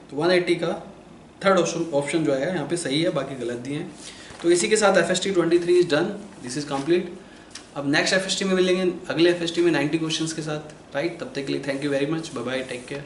तो 180 का थर्ड ऑप्शन जो है यहाँ पे सही है, बाकी गलत दिए हैं। तो इसी के साथ FST 23 is done, this is complete. अब नेक्स्ट FST में मिलेंगे, अगले FST में 90 क्वेश्चंस के साथ, राइट। तब तक के लिए thank you very much, bye bye, take care.